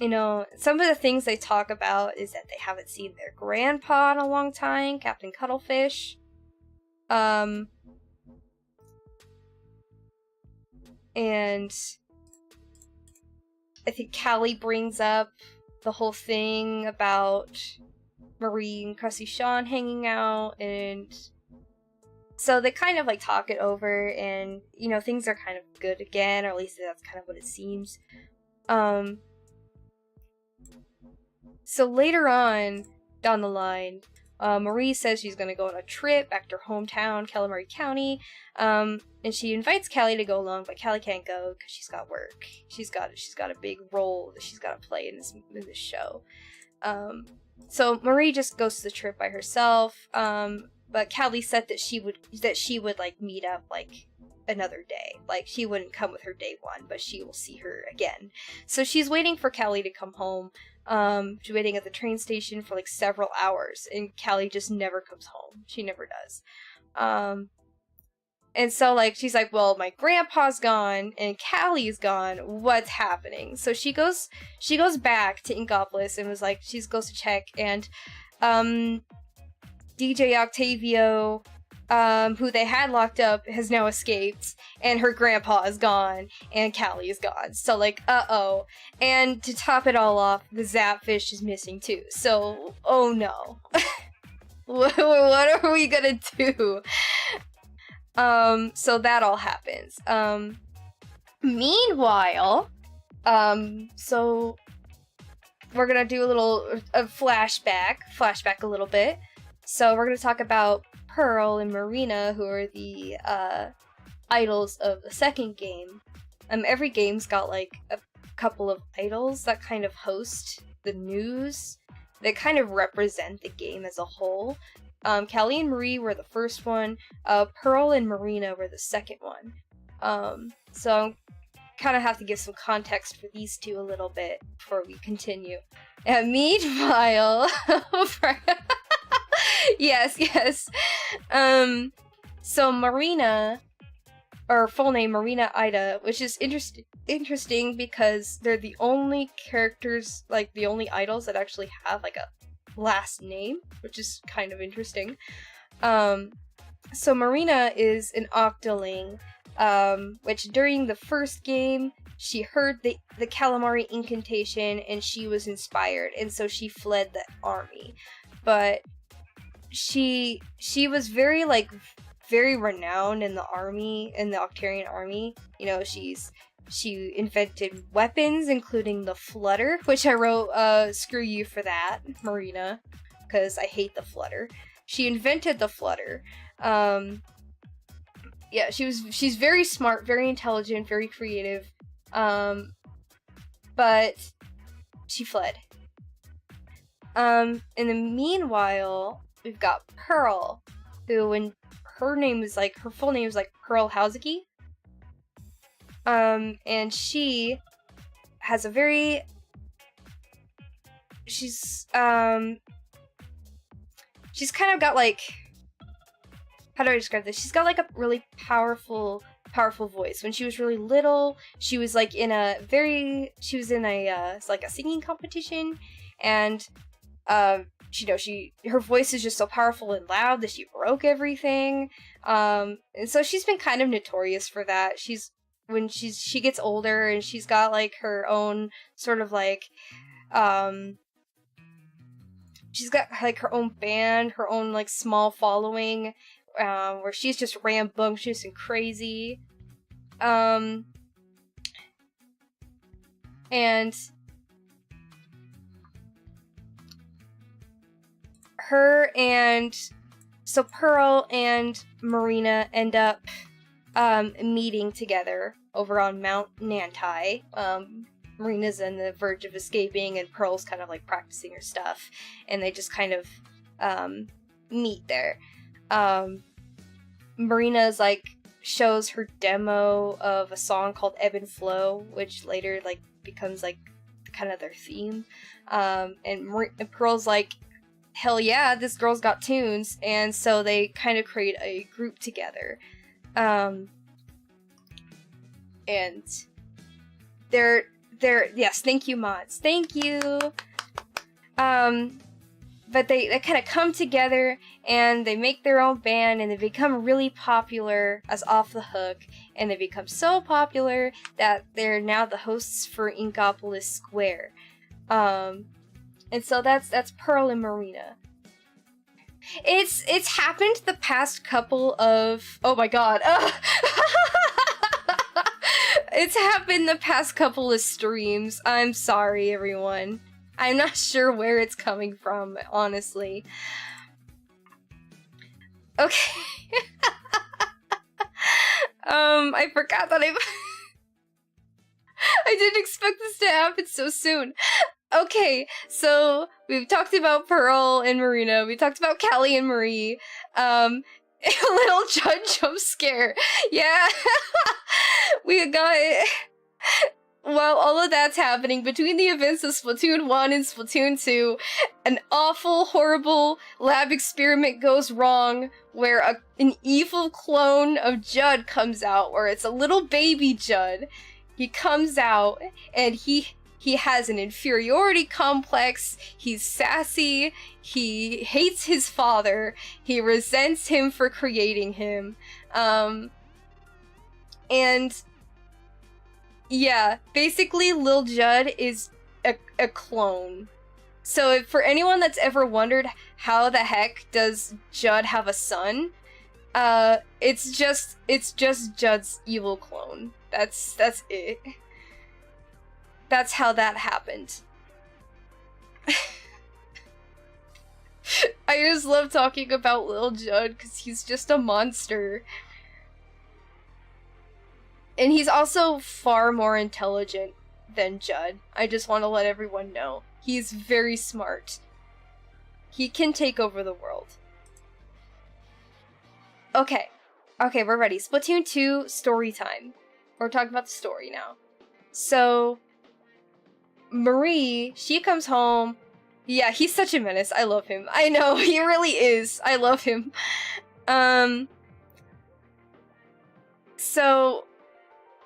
You know, some of the things they talk about is that they haven't seen their grandpa in a long time, Captain Cuttlefish. And I think Callie brings up the whole thing about Marie and Krusty Sean hanging out, and so they kind of like talk it over, and you know, things are kind of good again, or at least that's kind of what it seems. So later on down the line, Marie says she's gonna go on a trip back to her hometown, Calamari County, and she invites Callie to go along, but Callie can't go because she's got work. She's got a big role that she's got to play in this show. So Marie just goes to the trip by herself. But Callie said that she would like meet up like another day. Like she wouldn't come with her day one, but she will see her again. So she's waiting for Callie to come home. She's waiting at the train station for like several hours, and Callie just never comes home. She never does. And so, like, she's like, well, my grandpa's gone and Callie's gone. What's happening? So she goes back to Inkopolis and was like, she goes to check, and DJ Octavio, who they had locked up, has now escaped, and her grandpa is gone, and Callie is gone. So, like, uh-oh. And to top it all off, the Zapfish is missing too. So, oh no. What are we gonna do? So that all happens. Meanwhile, so we're gonna do a flashback a little bit. So we're gonna talk about Pearl and Marina, who are the, idols of the second game. Every game's got, like, a couple of idols that kind of host the news, that kind of represent the game as a whole. Callie and Marie were the first one. Pearl and Marina were the second one. So kind of have to give some context for these two a little bit before we continue. And meanwhile, yes. So Marina, or full name Marina Ida, which is interesting because they're the only characters, like the only idols that actually have like a last name, which is kind of interesting. So Marina is an Octoling, which during the first game, she heard the Calamari incantation and she was inspired, and so she fled the army. But she was very renowned in the army, in the Octarian army. You know, she invented weapons, including the flutter, which I wrote, screw you for that, Marina, because I hate the flutter. She invented the flutter. Yeah, she's very smart, very intelligent, very creative, but she fled. In the meanwhile, we've got Pearl, who, when her full name is like Pearl Hazuki. And she has she's kind of got, like, how do I describe this? She's got, like, a really powerful voice. When she was really little, she was, like, it's like a singing competition, and, her voice is just so powerful and loud that she broke everything. And so she's been kind of notorious for that. When she gets older and she's got, like, her own sort of, like, she's got, like, her own band, her own, like, small following, where she's just rambunctious and crazy. And so Pearl and Marina end up meeting together over on Mount Nantai. Marina's on the verge of escaping, and Pearl's kind of, like, practicing her stuff, and they just kind of meet there. Marina's, like, shows her demo of a song called Ebb and Flow, which later, like, becomes, like, kind of their theme. And Pearl's like, hell yeah, this girl's got tunes, and so they kind of create a group together. And they're yes, thank you, mods, thank you. But they kind of come together and they make their own band, and they become really popular as Off the Hook, and they become so popular that they're now the hosts for Inkopolis Square. And so that's Pearl and Marina. It's happened the past couple of, oh my god. It's happened the past couple of streams. I'm sorry, everyone. I'm not sure where it's coming from, honestly. Okay. I forgot that I didn't expect this to happen so soon. Okay, so we've talked about Pearl and Marina. We talked about Callie and Marie. A little jump scare. Yeah. We got while all of that's happening, between the events of Splatoon 1 and Splatoon 2, an awful, horrible lab experiment goes wrong where an evil clone of Judd comes out, where it's a little baby Judd. He comes out, and he has an inferiority complex, he's sassy, he hates his father, he resents him for creating him, and yeah, basically Lil Judd is a clone. So for anyone that's ever wondered how the heck does Judd have a son, it's just Judd's evil clone. That's it. That's how that happened. I just love talking about Lil Judd because he's just a monster. And he's also far more intelligent than Judd. I just want to let everyone know. He's very smart. He can take over the world. Okay, we're ready. Splatoon 2 story time. We're talking about the story now. So, Marie, she comes home. Yeah, he's such a menace. I love him. I know, he really is. I love him. So,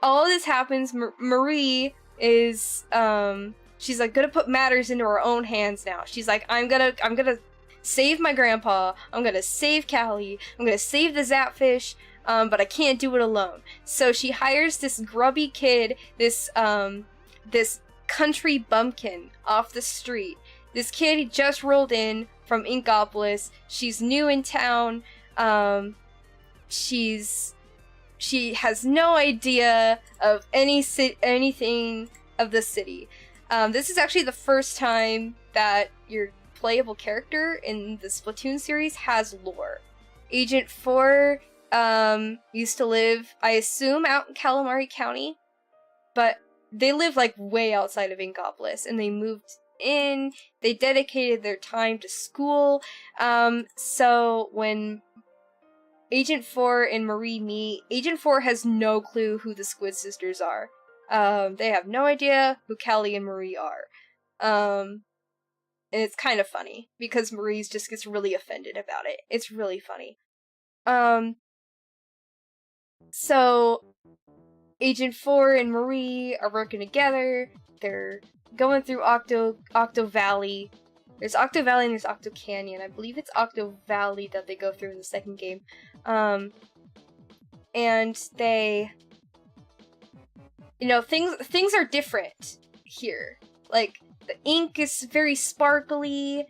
all of this happens. Marie is, she's like gonna put matters into her own hands now. She's like, I'm gonna save my grandpa. I'm gonna save Callie. I'm gonna save the Zapfish. But I can't do it alone. So she hires this grubby kid, this country bumpkin off the street. This kid just rolled in from Inkopolis. She's new in town. She has no idea of anything of the city. This is actually the first time that your playable character in the Splatoon series has lore. Agent 4 used to live, I assume, out in Calamari County, but they live like way outside of Inkopolis, and they moved in. They dedicated their time to school. So when Agent 4 and Marie meet, Agent 4 has no clue who the Squid Sisters are. They have no idea who Callie and Marie are. And it's kind of funny, because Marie just gets really offended about it. It's really funny. So, Agent 4 and Marie are working together. They're going through Octo Valley. There's Octo Valley and there's Octo Canyon. I believe it's Octo Valley that they go through in the second game. And they, you know, things are different here. Like, the ink is very sparkly.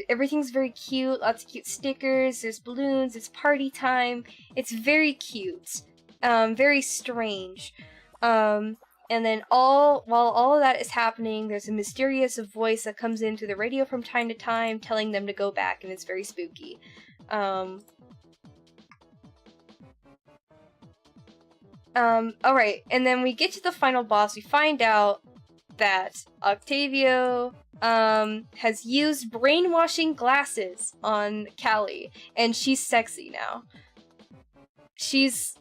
Everything's very cute. Lots of cute stickers. There's balloons. It's party time. It's very cute. Very strange. And then while all of that is happening, there's a mysterious voice that comes in through the radio from time to time, telling them to go back, and it's very spooky. Alright, and then we get to the final boss. We find out that Octavio has used brainwashing glasses on Callie, and she's sexy now. She's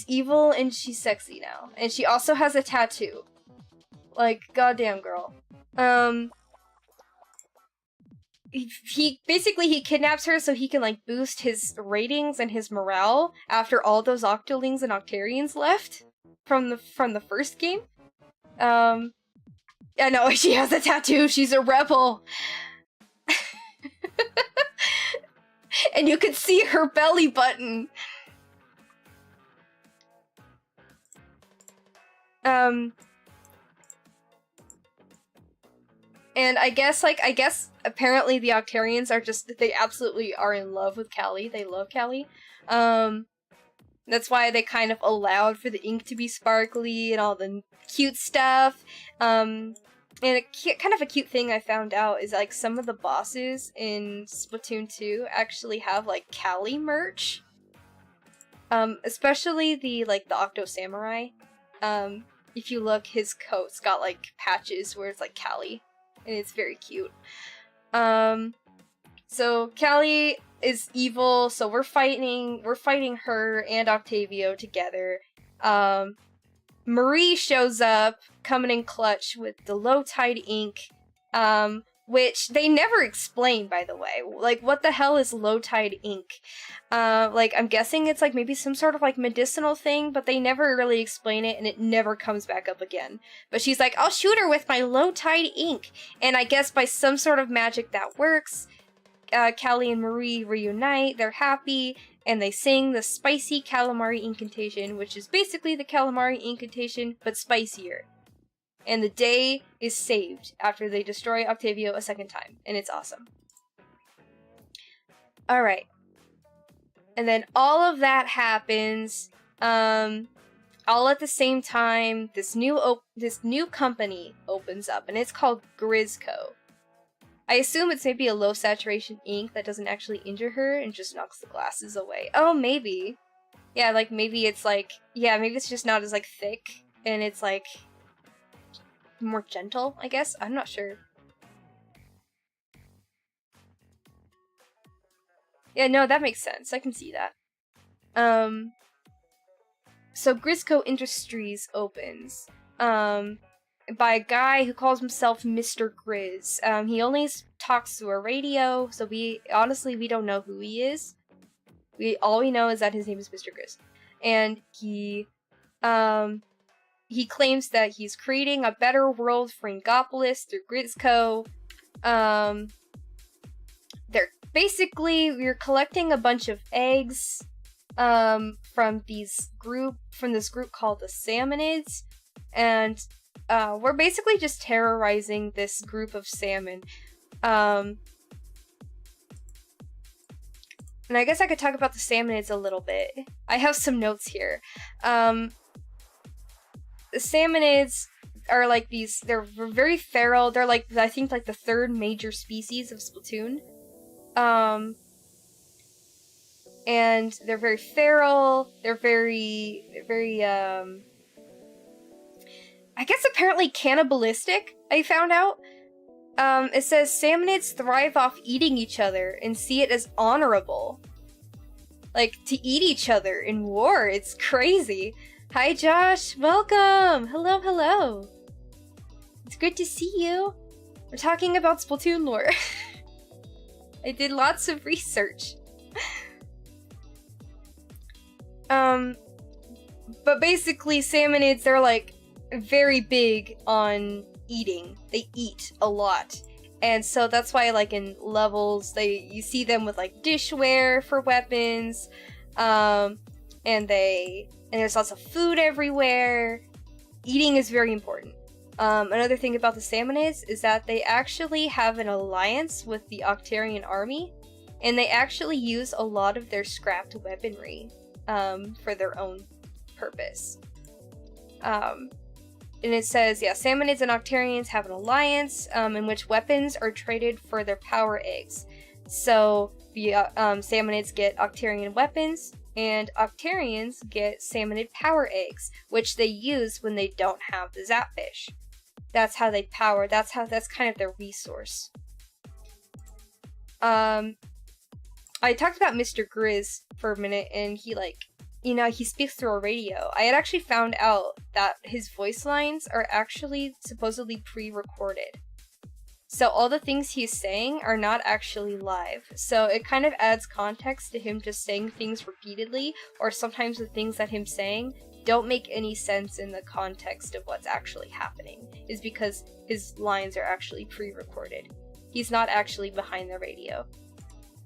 evil and she's sexy now. And she also has a tattoo. Like, goddamn girl. He kidnaps her so he can, like, boost his ratings and his morale after all those Octolings and Octarians left from the first game. I know, she has a tattoo, she's a rebel! And you can see her belly button! And I guess apparently the Octarians are they absolutely are in love with Callie. They love Callie. That's why they kind of allowed for the ink to be sparkly and all the cute stuff. And kind of a cute thing I found out is, like, some of the bosses in Splatoon 2 actually have, like, Callie merch. Especially the Octo Samurai. If you look, his coat's got, like, patches where it's, like, Callie. And it's very cute. So Callie is evil, so we're fighting her and Octavio together. Marie shows up, coming in clutch with the low tide ink, which they never explain, by the way. Like, what the hell is low tide ink? Like, I'm guessing it's like maybe some sort of like medicinal thing, but they never really explain it, and it never comes back up again. But she's like, I'll shoot her with my low tide ink, and I guess by some sort of magic that works. Callie and Marie reunite, they're happy, and they sing the spicy calamari incantation, which is basically the calamari incantation, but spicier. And the day is saved after they destroy Octavio a second time, and it's awesome. Alright. And then all of that happens, all at the same time, this new company opens up, and it's called Grizzco. I assume it's maybe a low saturation ink that doesn't actually injure her and just knocks the glasses away. Oh, maybe. Yeah, like maybe it's like, yeah, maybe it's just not as like thick and it's like more gentle, I guess. I'm not sure. Yeah, no, that makes sense. I can see that. So Grizzco Industries opens. By a guy who calls himself Mr. Grizz. He only talks through a radio, so we don't know who he is. All we know is that his name is Mr. Grizz. And he claims that he's creating a better world for Ingopolis through Grizzco. We're collecting a bunch of eggs, from this group called the Salmonids, and we're basically just terrorizing this group of salmon. And I guess I could talk about the Salmonids a little bit. I have some notes here. The Salmonids are like they're very feral. They're like, I think, like the third major species of Splatoon. And they're very feral. They're very, I guess apparently cannibalistic, I found out. It says Salmonids thrive off eating each other and see it as honorable. Like, to eat each other in war, it's crazy. Hi Josh, welcome! Hello, hello! It's good to see you. We're talking about Splatoon lore. I did lots of research. But basically Salmonids, they're like very big on eating. They eat a lot. And so that's why, like, in levels, you see them with like dishware for weapons. And there's lots of food everywhere. Eating is very important. Another thing about the Salmonids is that they actually have an alliance with the Octarian army, and they actually use a lot of their scrapped weaponry for their own purpose. And it says, yeah, Salmonids and Octarians have an alliance in which weapons are traded for their power eggs. So the Salmonids get Octarian weapons, and Octarians get Salmonid power eggs, which they use when they don't have the Zapfish. That's how they power. That's kind of their resource. I talked about Mr. Grizz for a minute, and he, like, you know, he speaks through a radio. I had actually found out that his voice lines are actually supposedly pre-recorded. So all the things he's saying are not actually live. So it kind of adds context to him just saying things repeatedly, or sometimes the things that him saying don't make any sense in the context of what's actually happening, is because his lines are actually pre-recorded. He's not actually behind the radio.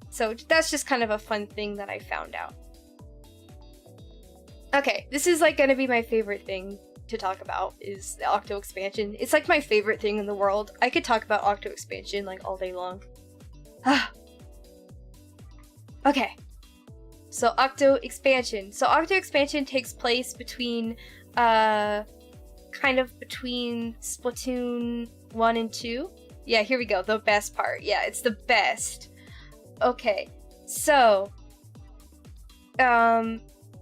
So that's just kind of a fun thing that I found out. Okay, this is like gonna be my favorite thing to talk about, is the Octo expansion. It's like my favorite thing in the world. I could talk about Octo expansion like all day long. Okay. So Octo expansion. So Octo expansion takes place between kind of between Splatoon 1 and 2. Yeah, here we go. The best part. Yeah, it's the best. Okay. So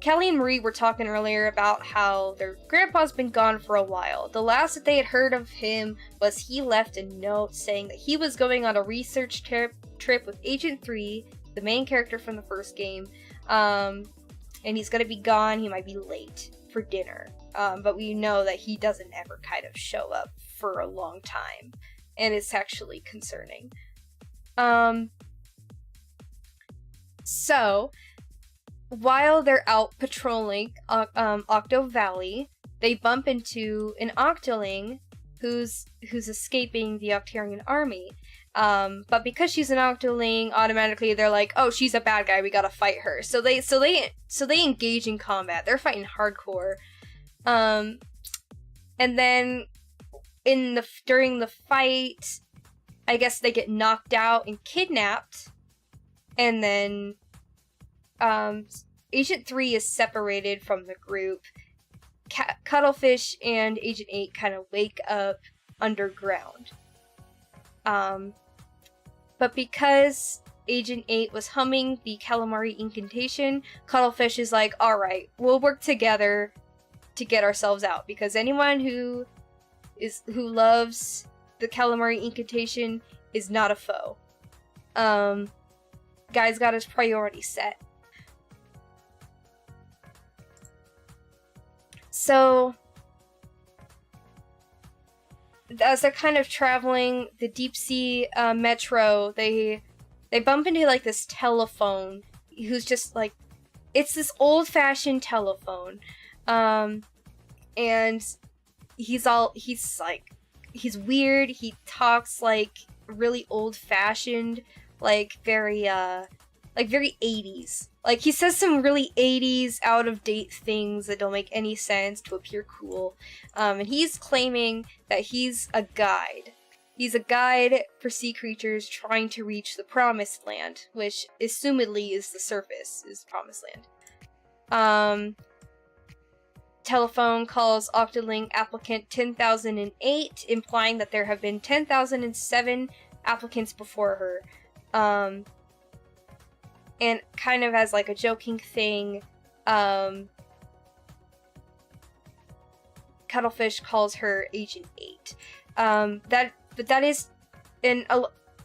Kelly and Marie were talking earlier about how their grandpa's been gone for a while. The last that they had heard of him was he left a note saying that he was going on a research trip with Agent 3, the main character from the first game, and he's gonna be gone. He might be late for dinner. but we know that he doesn't ever kind of show up for a long time, and it's actually concerning. So, while they're out patrolling Octo Valley, they bump into an Octoling who's escaping the Octarian army. But because she's an Octoling, automatically they're like, oh, she's a bad guy, we gotta fight her. So they engage in combat. They're fighting hardcore. And then during the fight, I guess they get knocked out and kidnapped. And then Agent 3 is separated from the group. Cuttlefish and Agent 8 kind of wake up underground. But because Agent 8 was humming the calamari incantation, Cuttlefish is like, alright, we'll work together to get ourselves out, because anyone who loves the calamari incantation is not a foe. Guy's got his priorities set. So, as they're kind of traveling the deep sea metro, they bump into like this telephone who's just like, it's this old-fashioned telephone, and he's weird. He talks like really old-fashioned, like very 80s. Like, he says some really 80s, out-of-date things that don't make any sense to appear cool. And he's claiming that he's a guide. He's a guide for sea creatures trying to reach the Promised Land, which, assumedly, is the surface, is Promised Land. Telephone calls Octoling applicant 10,008, implying that there have been 10,007 applicants before her. And kind of as like a joking thing, Cuttlefish calls her Agent 8. But that is, and a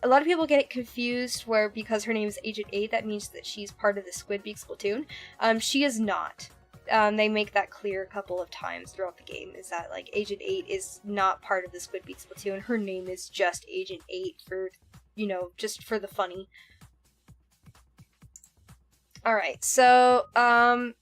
lot of people get it confused where because her name is Agent 8, that means that she's part of the Squidbeak Splatoon. She is not. They make that clear a couple of times throughout the game, is that like Agent 8 is not part of the Squidbeak Splatoon. Her name is just Agent 8 for, just for the funny. Alright, so the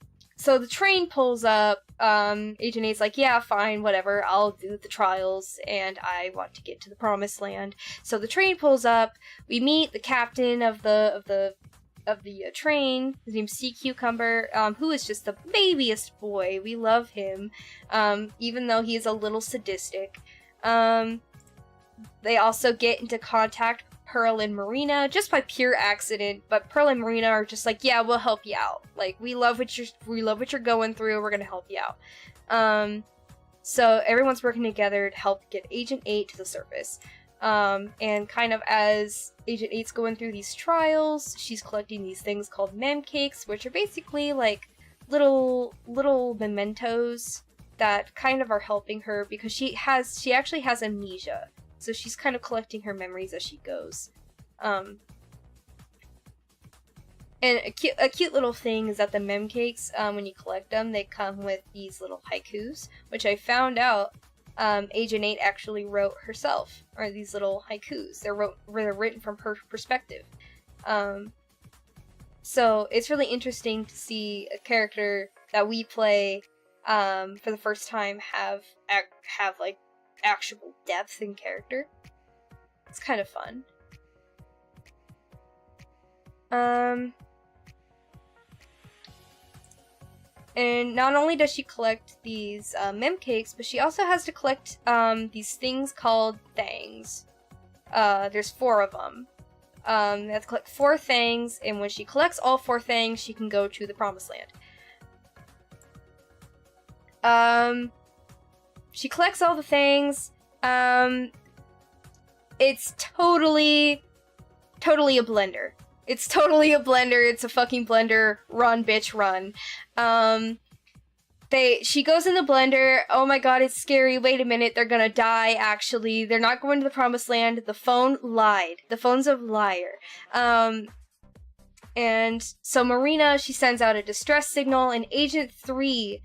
train pulls up, Agent 8's like, yeah, fine, whatever, I'll do the trials, and I want to get to the Promised Land. So the train pulls up, we meet the captain of the train, his name's Sea Cucumber, who is just the babiest boy. We love him, even though he is a little sadistic. They also get into contact with Pearl and Marina, just by pure accident, but Pearl and Marina are just like, yeah, we'll help you out. Like, we love what you're going through, we're gonna help you out. So everyone's working together to help get Agent 8 to the surface. And kind of as Agent 8's going through these trials, she's collecting these things called mem cakes, which are basically like little mementos that kind of are helping her because she actually has amnesia. So she's kind of collecting her memories as she goes. And a cute little thing is that the mem cakes, when you collect them, they come with these little haikus, which I found out Agent 8 actually wrote herself, or these little haikus. They're written from her perspective. So it's really interesting to see a character that we play for the first time have like actual depth in character. It's kind of fun. And not only does she collect these mem cakes, but she also has to collect these things called thangs. There's 4 of them. They have to collect 4 things, and when she collects all 4 things, she can go to the Promised Land. She collects all the things. It's totally a blender. It's totally a blender. It's a fucking blender. Run, bitch, run. She goes in the blender. Oh my god, it's scary. Wait a minute, they're gonna die, actually. They're not going to the Promised Land. The phone lied. The phone's a liar. And so Marina, she sends out a distress signal, and Agent 3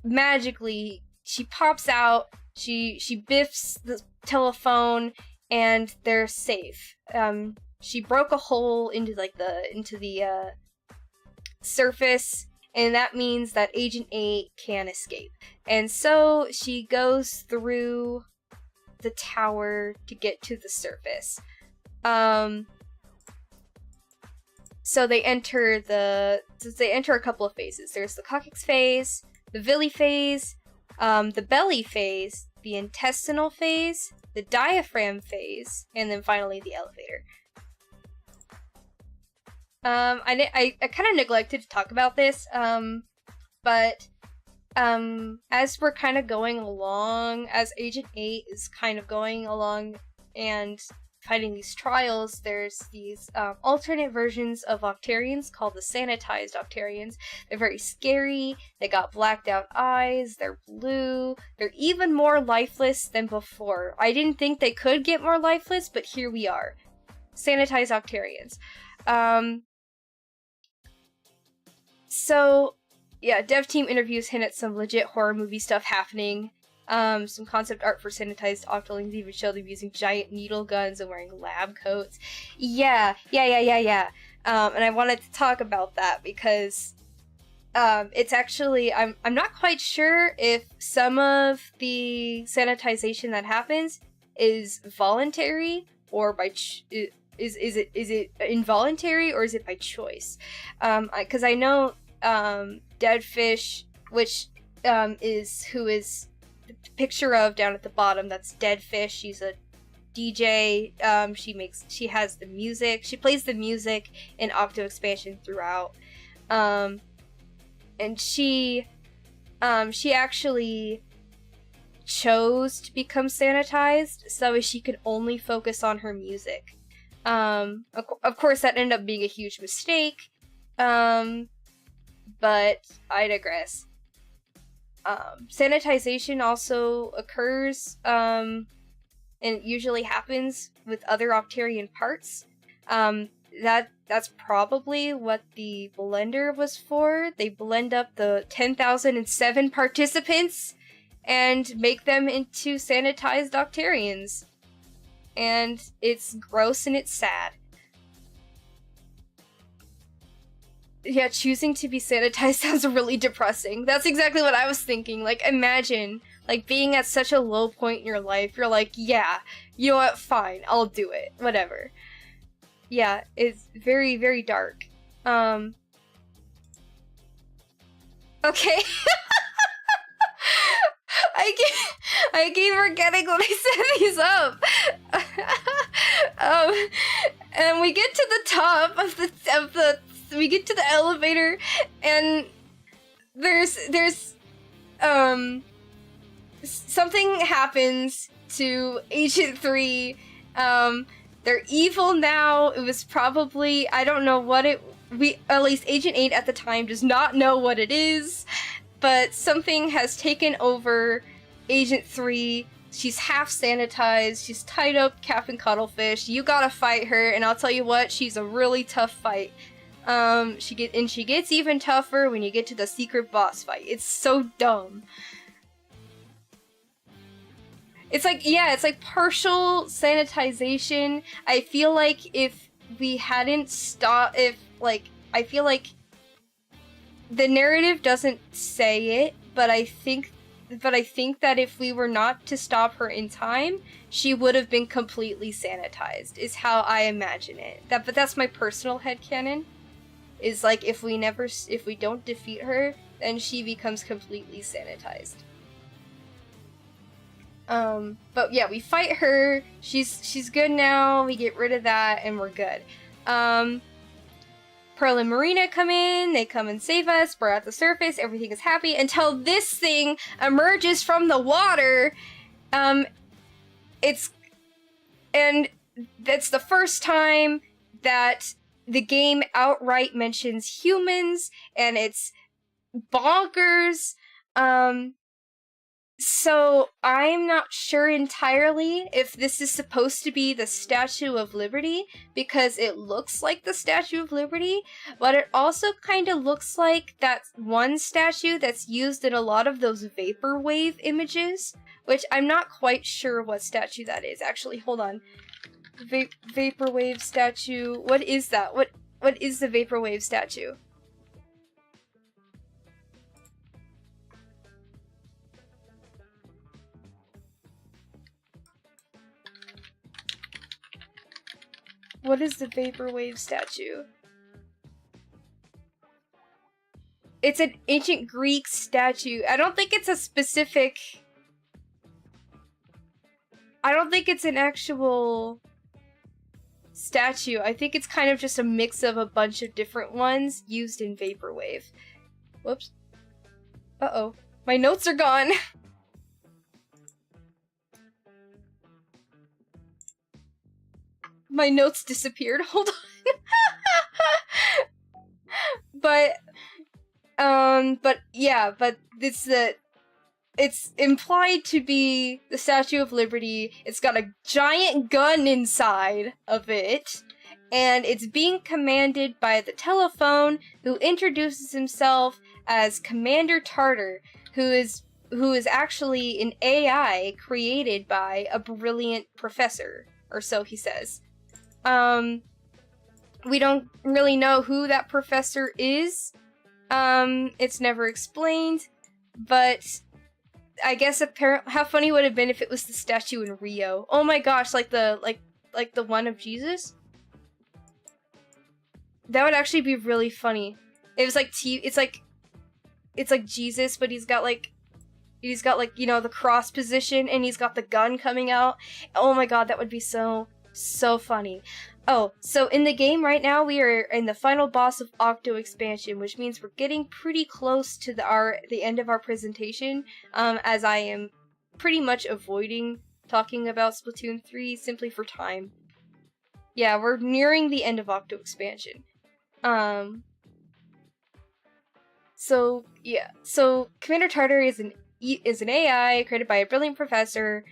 magically, she pops out, she biffs the telephone, and they're safe. She broke a hole into the surface, and that means that Agent 8 can escape. And so she goes through the tower to get to the surface. So they enter a couple of phases. There's the coccyx phase, the villi phase, the belly phase, the intestinal phase, the diaphragm phase, and then finally the elevator. I kind of neglected to talk about this, but as we're kind of going along, as Agent 8 is kind of going along and fighting these trials, there's these alternate versions of Octarians called the sanitized Octarians. They're very scary, they got blacked out eyes, they're blue, they're even more lifeless than before. I didn't think they could get more lifeless, but here we are. Sanitized Octarians. So, yeah, dev team interviews hint at some legit horror movie stuff happening. Some concept art for sanitized Octolings even show them using giant needle guns and wearing lab coats. Yeah. And I wanted to talk about that because it's actually, I'm not quite sure if some of the sanitization that happens is voluntary or by is it involuntary or is it by choice? Because I know Dead Fish, which who is the picture of down at the bottom, that's Dead Fish. She's a DJ. She has the music. She plays the music in Octo Expansion throughout. And she actually chose to become sanitized so she could only focus on her music. Of course, that ended up being a huge mistake. But I digress. Sanitization also occurs, and it usually happens with other Octarian parts. That's probably what the blender was for. They blend up the 10,007 participants and make them into sanitized Octarians. And it's gross and it's sad. Yeah, choosing to be sanitized sounds really depressing. That's exactly what I was thinking. Like, imagine, like, being at such a low point in your life, you're like, yeah, you know what, fine, I'll do it, whatever. Yeah, it's very, very dark. Okay. I keep forgetting when I set these up. And we get to the top of the we get to the elevator, and there's something happens to Agent 3. They're evil now. It was probably, I don't know what at least Agent 8 at the time does not know what it is, but something has taken over Agent 3. She's half sanitized, she's tied up Captain Cuttlefish. You gotta fight her, and I'll tell you what, she's a really tough fight. She gets even tougher when you get to the secret boss fight. It's so dumb. It's like partial sanitization. I feel like if we hadn't stopped, I feel like the narrative doesn't say it, but I think that if we were not to stop her in time, she would have been completely sanitized, is how I imagine it. But that's my personal headcanon. Is like, if we don't defeat her, then she becomes completely sanitized. But yeah, we fight her, she's good now, we get rid of that, and we're good. Pearl and Marina come in, they come and save us, we're at the surface, everything is happy, until this thing emerges from the water. That's the first time that the game outright mentions humans, and it's bonkers. So, I'm not sure entirely if this is supposed to be the Statue of Liberty, because it looks like the Statue of Liberty, but it also kind of looks like that one statue that's used in a lot of those vaporwave images, which I'm not quite sure what statue that is. Actually, hold on. Vaporwave statue. What is that? What is the vaporwave statue? What is the vaporwave statue? It's an ancient Greek statue. I don't think it's a specific... I don't think it's an actual statue. I think it's kind of just a mix of a bunch of different ones used in vaporwave. Whoops. Uh-oh. My notes are gone! My notes disappeared. Hold on. But it's implied to be the Statue of Liberty. It's got a giant gun inside of it, and it's being commanded by the telephone, who introduces himself as Commander Tartar, who is actually an AI created by a brilliant professor, or so he says. We don't really know who that professor is. It's never explained, but I guess how funny would it have been if it was the statue in Rio? Oh my gosh, like the one of Jesus? That would actually be really funny. It was like it's like Jesus, but he's got like, you know, the cross position, and he's got the gun coming out. Oh my god, that would be so funny. Oh, so in the game right now, we are in the final boss of Octo Expansion, which means we're getting pretty close to the end of our presentation, as I am pretty much avoiding talking about Splatoon 3 simply for time. Yeah, we're nearing the end of Octo Expansion. So Commander Tartar is an AI created by a brilliant professor,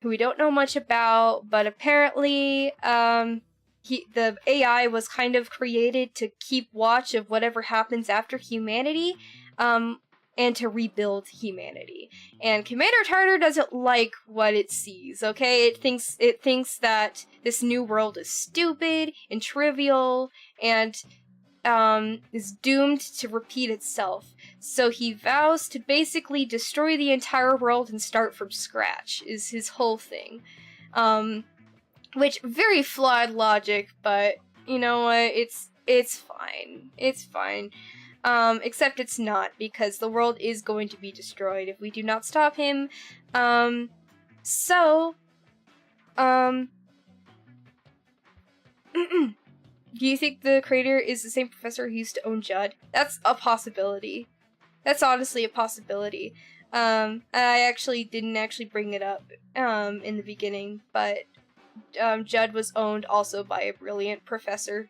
who we don't know much about, but apparently, the AI was kind of created to keep watch of whatever happens after humanity, and to rebuild humanity. And Commander Tartar doesn't like what it sees, okay? It thinks that this new world is stupid and trivial, and is doomed to repeat itself. So he vows to basically destroy the entire world and start from scratch, is his whole thing. Which, very flawed logic, but you know what, it's fine. It's fine. Except it's not, because the world is going to be destroyed if we do not stop him. Do you think the creator is the same professor who used to own Judd? That's a possibility. That's honestly a possibility. I actually didn't bring it up in the beginning, but Judd was owned also by a brilliant professor.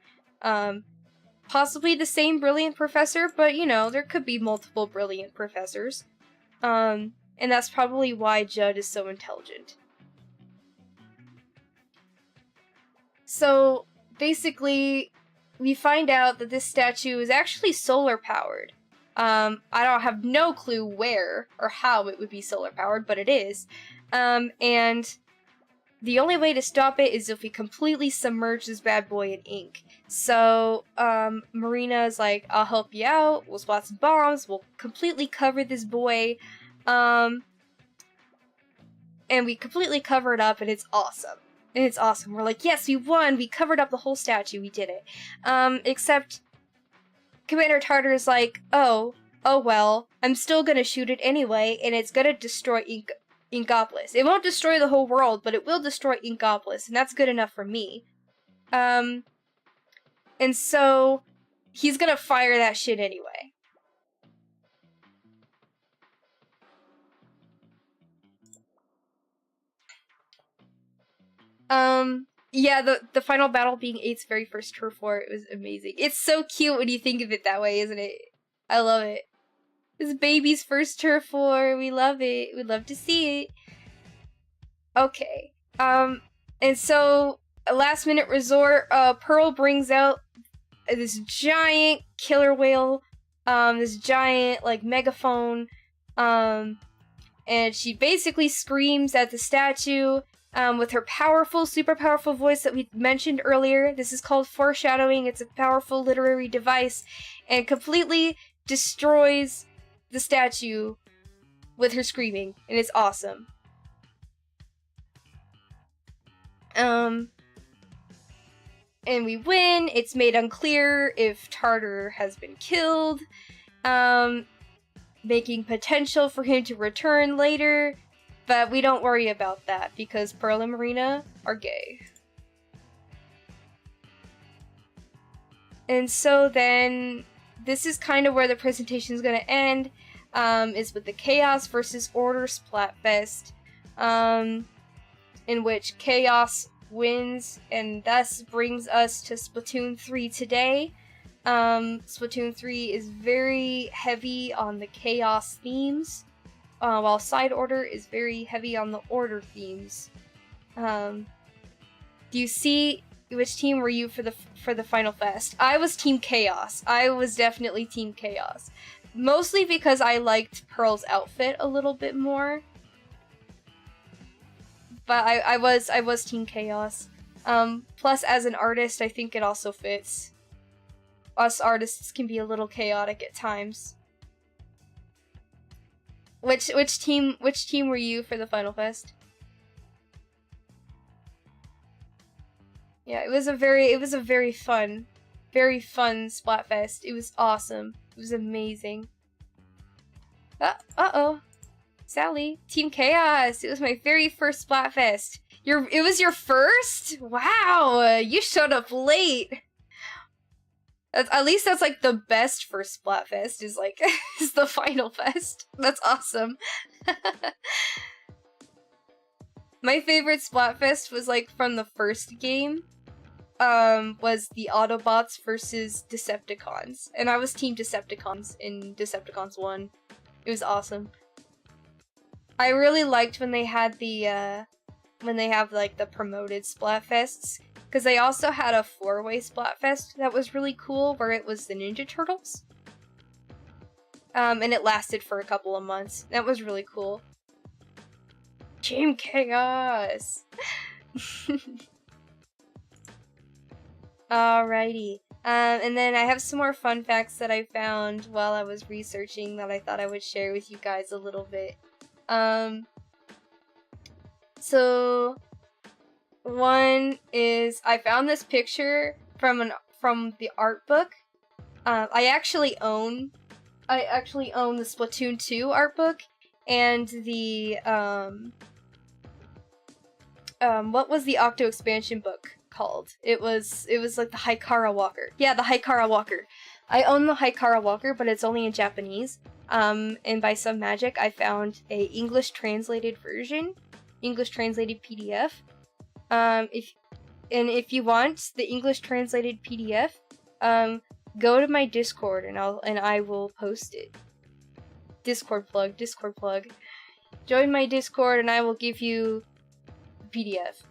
Possibly the same brilliant professor, but you know, there could be multiple brilliant professors. And that's probably why Judd is so intelligent. So, basically, we find out that this statue is actually solar powered. I don't have no clue where or how it would be solar powered, but it is. And the only way to stop it is if we completely submerge this bad boy in ink. So, Marina's like, I'll help you out, we'll spot some bombs, we'll completely cover this boy, and we completely cover it up, and it's awesome. And it's awesome. We're like, yes, we won! We covered up the whole statue, we did it. Except Commander Tartar is like, oh well, I'm still gonna shoot it anyway, and it's gonna destroy Inkopolis. It won't destroy the whole world, but it will destroy Inkopolis, and that's good enough for me. And so, he's gonna fire that shit anyway. Yeah, the final battle being 8's very first turf war, it was amazing. It's so cute when you think of it that way, isn't it? I love it. This baby's first turf war. We love it. We love to see it. Okay. And so a last minute resort, Pearl brings out this giant killer whale, this giant like megaphone, and she basically screams at the statue with her powerful, super powerful voice that we mentioned earlier. This is called foreshadowing. It's a powerful literary device, and completely destroys the statue with her screaming, and it's awesome. And we win. It's made unclear if Tartar has been killed, making potential for him to return later, but we don't worry about that because Pearl and Marina are gay. And so then, this is kind of where the presentation is going to end, is with the Chaos versus Order Splatfest, in which Chaos wins, and thus brings us to Splatoon 3 today. Splatoon 3 is very heavy on the Chaos themes, while Side Order is very heavy on the Order themes. Do you see which team were you for the Final Fest? I was Team Chaos. I was definitely Team Chaos. Mostly because I liked Pearl's outfit a little bit more. But I was Team Chaos. Plus, as an artist, I think it also fits. Us artists can be a little chaotic at times. Which team were you for the Final Fest? Yeah, it was a very fun Splatfest. It was awesome. It was amazing. Uh-oh. Sally, Team Chaos. It was my very first Splatfest. It was your first? Wow, you showed up late. At least that's like the best first Splatfest is like is the Final Fest. That's awesome. My favorite Splatfest was like from the first game. Was the Autobots versus Decepticons, and I was Team Decepticons in Decepticons 1. It was awesome. I really liked when they had the, when they have, like, the promoted Splatfests, because they also had a 4-way Splatfest that was really cool, where it was the Ninja Turtles. And it lasted for a couple of months. That was really cool. Team Chaos! Alrighty. And then I have some more fun facts that I found while I was researching that I thought I would share with you guys a little bit. So one is I found this picture from the art book. I actually own the Splatoon 2 art book and the what was the Octo expansion book called? It was like the Haikara Walker. Yeah, the Haikara Walker. I own the Haikara Walker, but it's only in Japanese. And by some magic, I found a English translated version, English translated PDF. If you want the English translated PDF, go to my Discord and I will post it. Discord plug. Join my Discord and I will give you the PDF.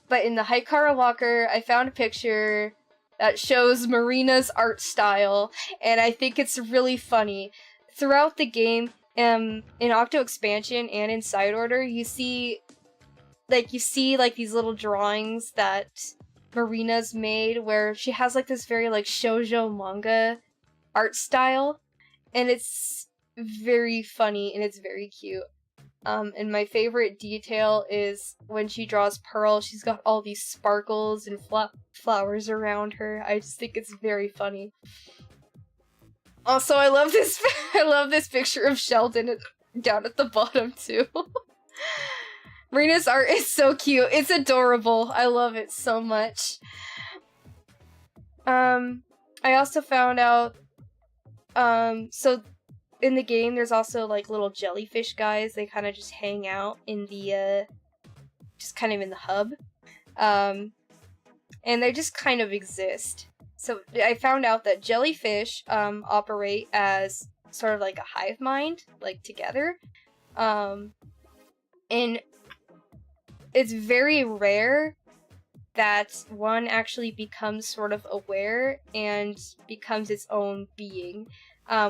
But in the Haikara Walker, I found a picture that shows Marina's art style, and I think it's really funny. Throughout the game, in Octo Expansion and in Side Order, you see these little drawings that Marina's made, where she has like this very like shoujo manga art style, and it's very funny and it's very cute. And my favorite detail is when she draws Pearl, she's got all these sparkles and flowers around her. I just think it's very funny. Also, I love this picture of Sheldon down at the bottom too. Marina's art is so cute. It's adorable. I love it so much. I also found out, so in the game, there's also, like, little jellyfish guys. They kind of just hang out in the, just kind of in the hub. And they just kind of exist. so I found out that jellyfish operate as sort of like a hive mind, like together. And it's very rare that one actually becomes sort of aware and becomes its own being,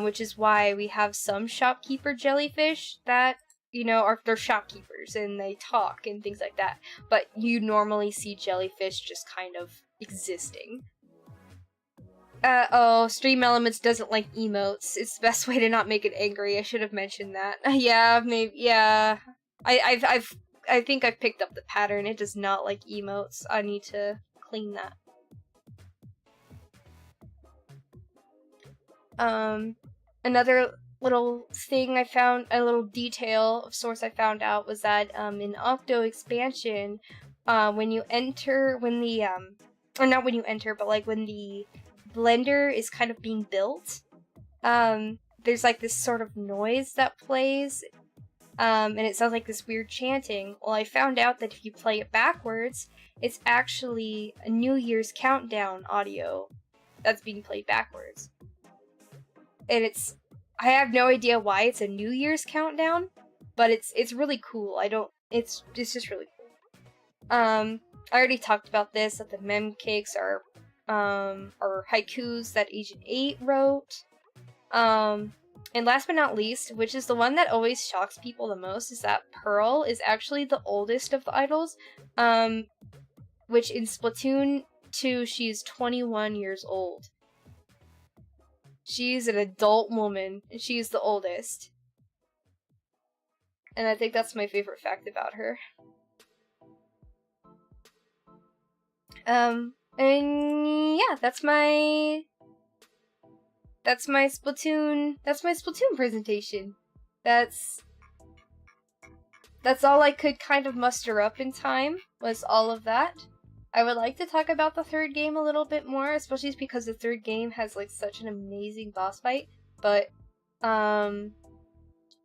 which is why we have some shopkeeper jellyfish that, they're shopkeepers and they talk and things like that, but you normally see jellyfish just kind of existing. Stream Elements doesn't like emotes. It's the best way to not make it angry. I should have mentioned that. Yeah, maybe, yeah. I think I've picked up the pattern. It does not like emotes. I need to clean that. Another little thing I found, a little detail of source I found out was that, in Octo expansion, when the blender is kind of being built, there's like this sort of noise that plays, and it sounds like this weird chanting. Well, I found out that if you play it backwards, it's actually a New Year's countdown audio that's being played backwards. And I have no idea why it's a New Year's countdown, but it's really cool. It's just really cool. I already talked about this, that the mem cakes are haikus that Agent 8 wrote. And last but not least, which is the one that always shocks people the most, is that Pearl is actually the oldest of the idols, which in Splatoon 2, she's 21 years old. She's an adult woman, and she's the oldest. And I think that's my favorite fact about her. And yeah, that's my Splatoon presentation. That's all I could kind of muster up in time, was all of that. I would like to talk about the third game a little bit more, especially because the third game has like such an amazing boss fight, but I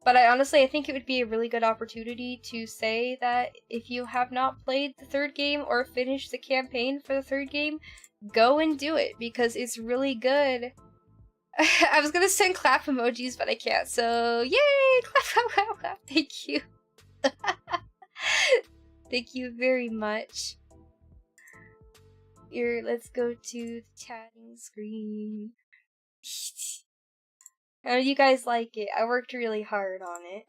honestly think it would be a really good opportunity to say that if you have not played the third game or finished the campaign for the third game, go and do it, because it's really good. I was gonna send clap emojis, but I can't, so yay! Clap. Thank you. Thank you very much. Here, let's go to the chatting screen. How do you guys like it? I worked really hard on it.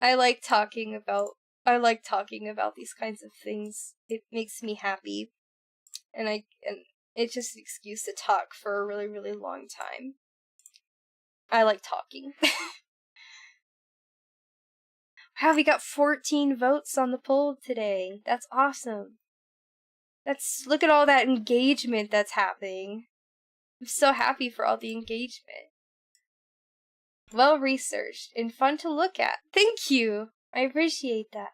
I like talking about these kinds of things. It makes me happy. And it's just an excuse to talk for a really, really long time. I like talking. Wow, we got 14 votes on the poll today. That's awesome. Look at all that engagement that's happening. I'm so happy for all the engagement. Well researched and fun to look at. Thank you. I appreciate that.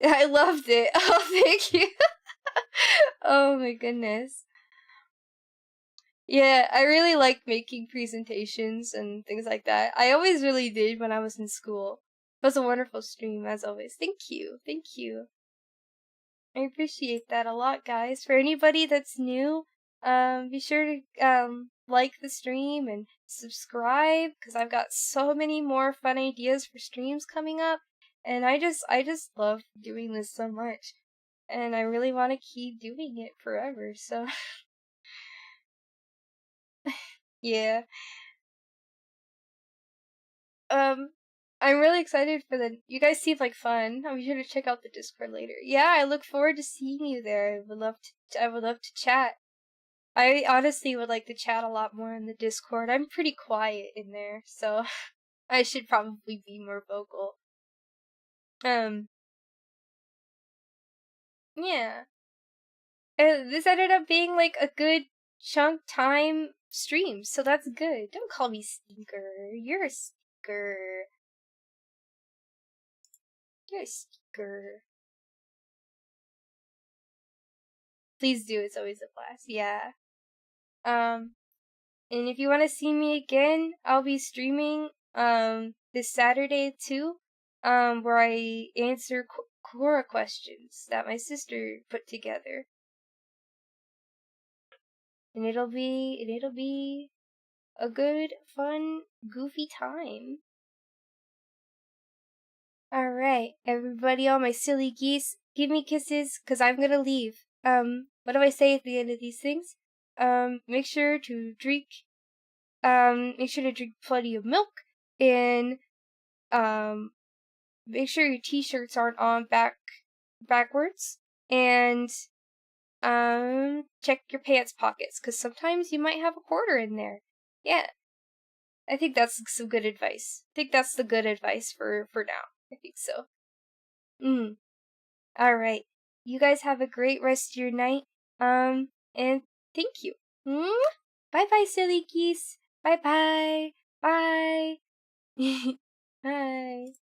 I loved it. Oh, thank you. Oh my goodness. Yeah, I really like making presentations and things like that. I always really did when I was in school. It was a wonderful stream, as always. Thank you. Thank you. I appreciate that a lot, guys. For anybody that's new, be sure to like the stream and subscribe, because I've got so many more fun ideas for streams coming up, and I just love doing this so much, and I really want to keep doing it forever, so yeah. I'm really excited for you guys seem like fun. I'll be sure to check out the Discord later. Yeah, I look forward to seeing you there. I would love to chat. I honestly would like to chat a lot more in the Discord. I'm pretty quiet in there, so I should probably be more vocal. Yeah. This ended up being like a good chunk time stream, so that's good. Don't call me stinker. You're a stinker. You're a stinker. Please do, it's always a blast. Yeah. And if you want to see me again, I'll be streaming this Saturday too, where I answer Quora questions that my sister put together. and it'll be a good, fun, goofy time. Alright, everybody, all my silly geese, give me kisses, cause I'm gonna leave. What do I say at the end of these things? Make sure to drink plenty of milk, and, make sure your t-shirts aren't on backwards, and, check your pants pockets, cause sometimes you might have a quarter in there. Yeah. I think that's some good advice. I think that's the good advice for now. I think so. Alright. You guys have a great rest of your night. And thank you. Bye bye, silly geese. Bye bye. Bye. Bye.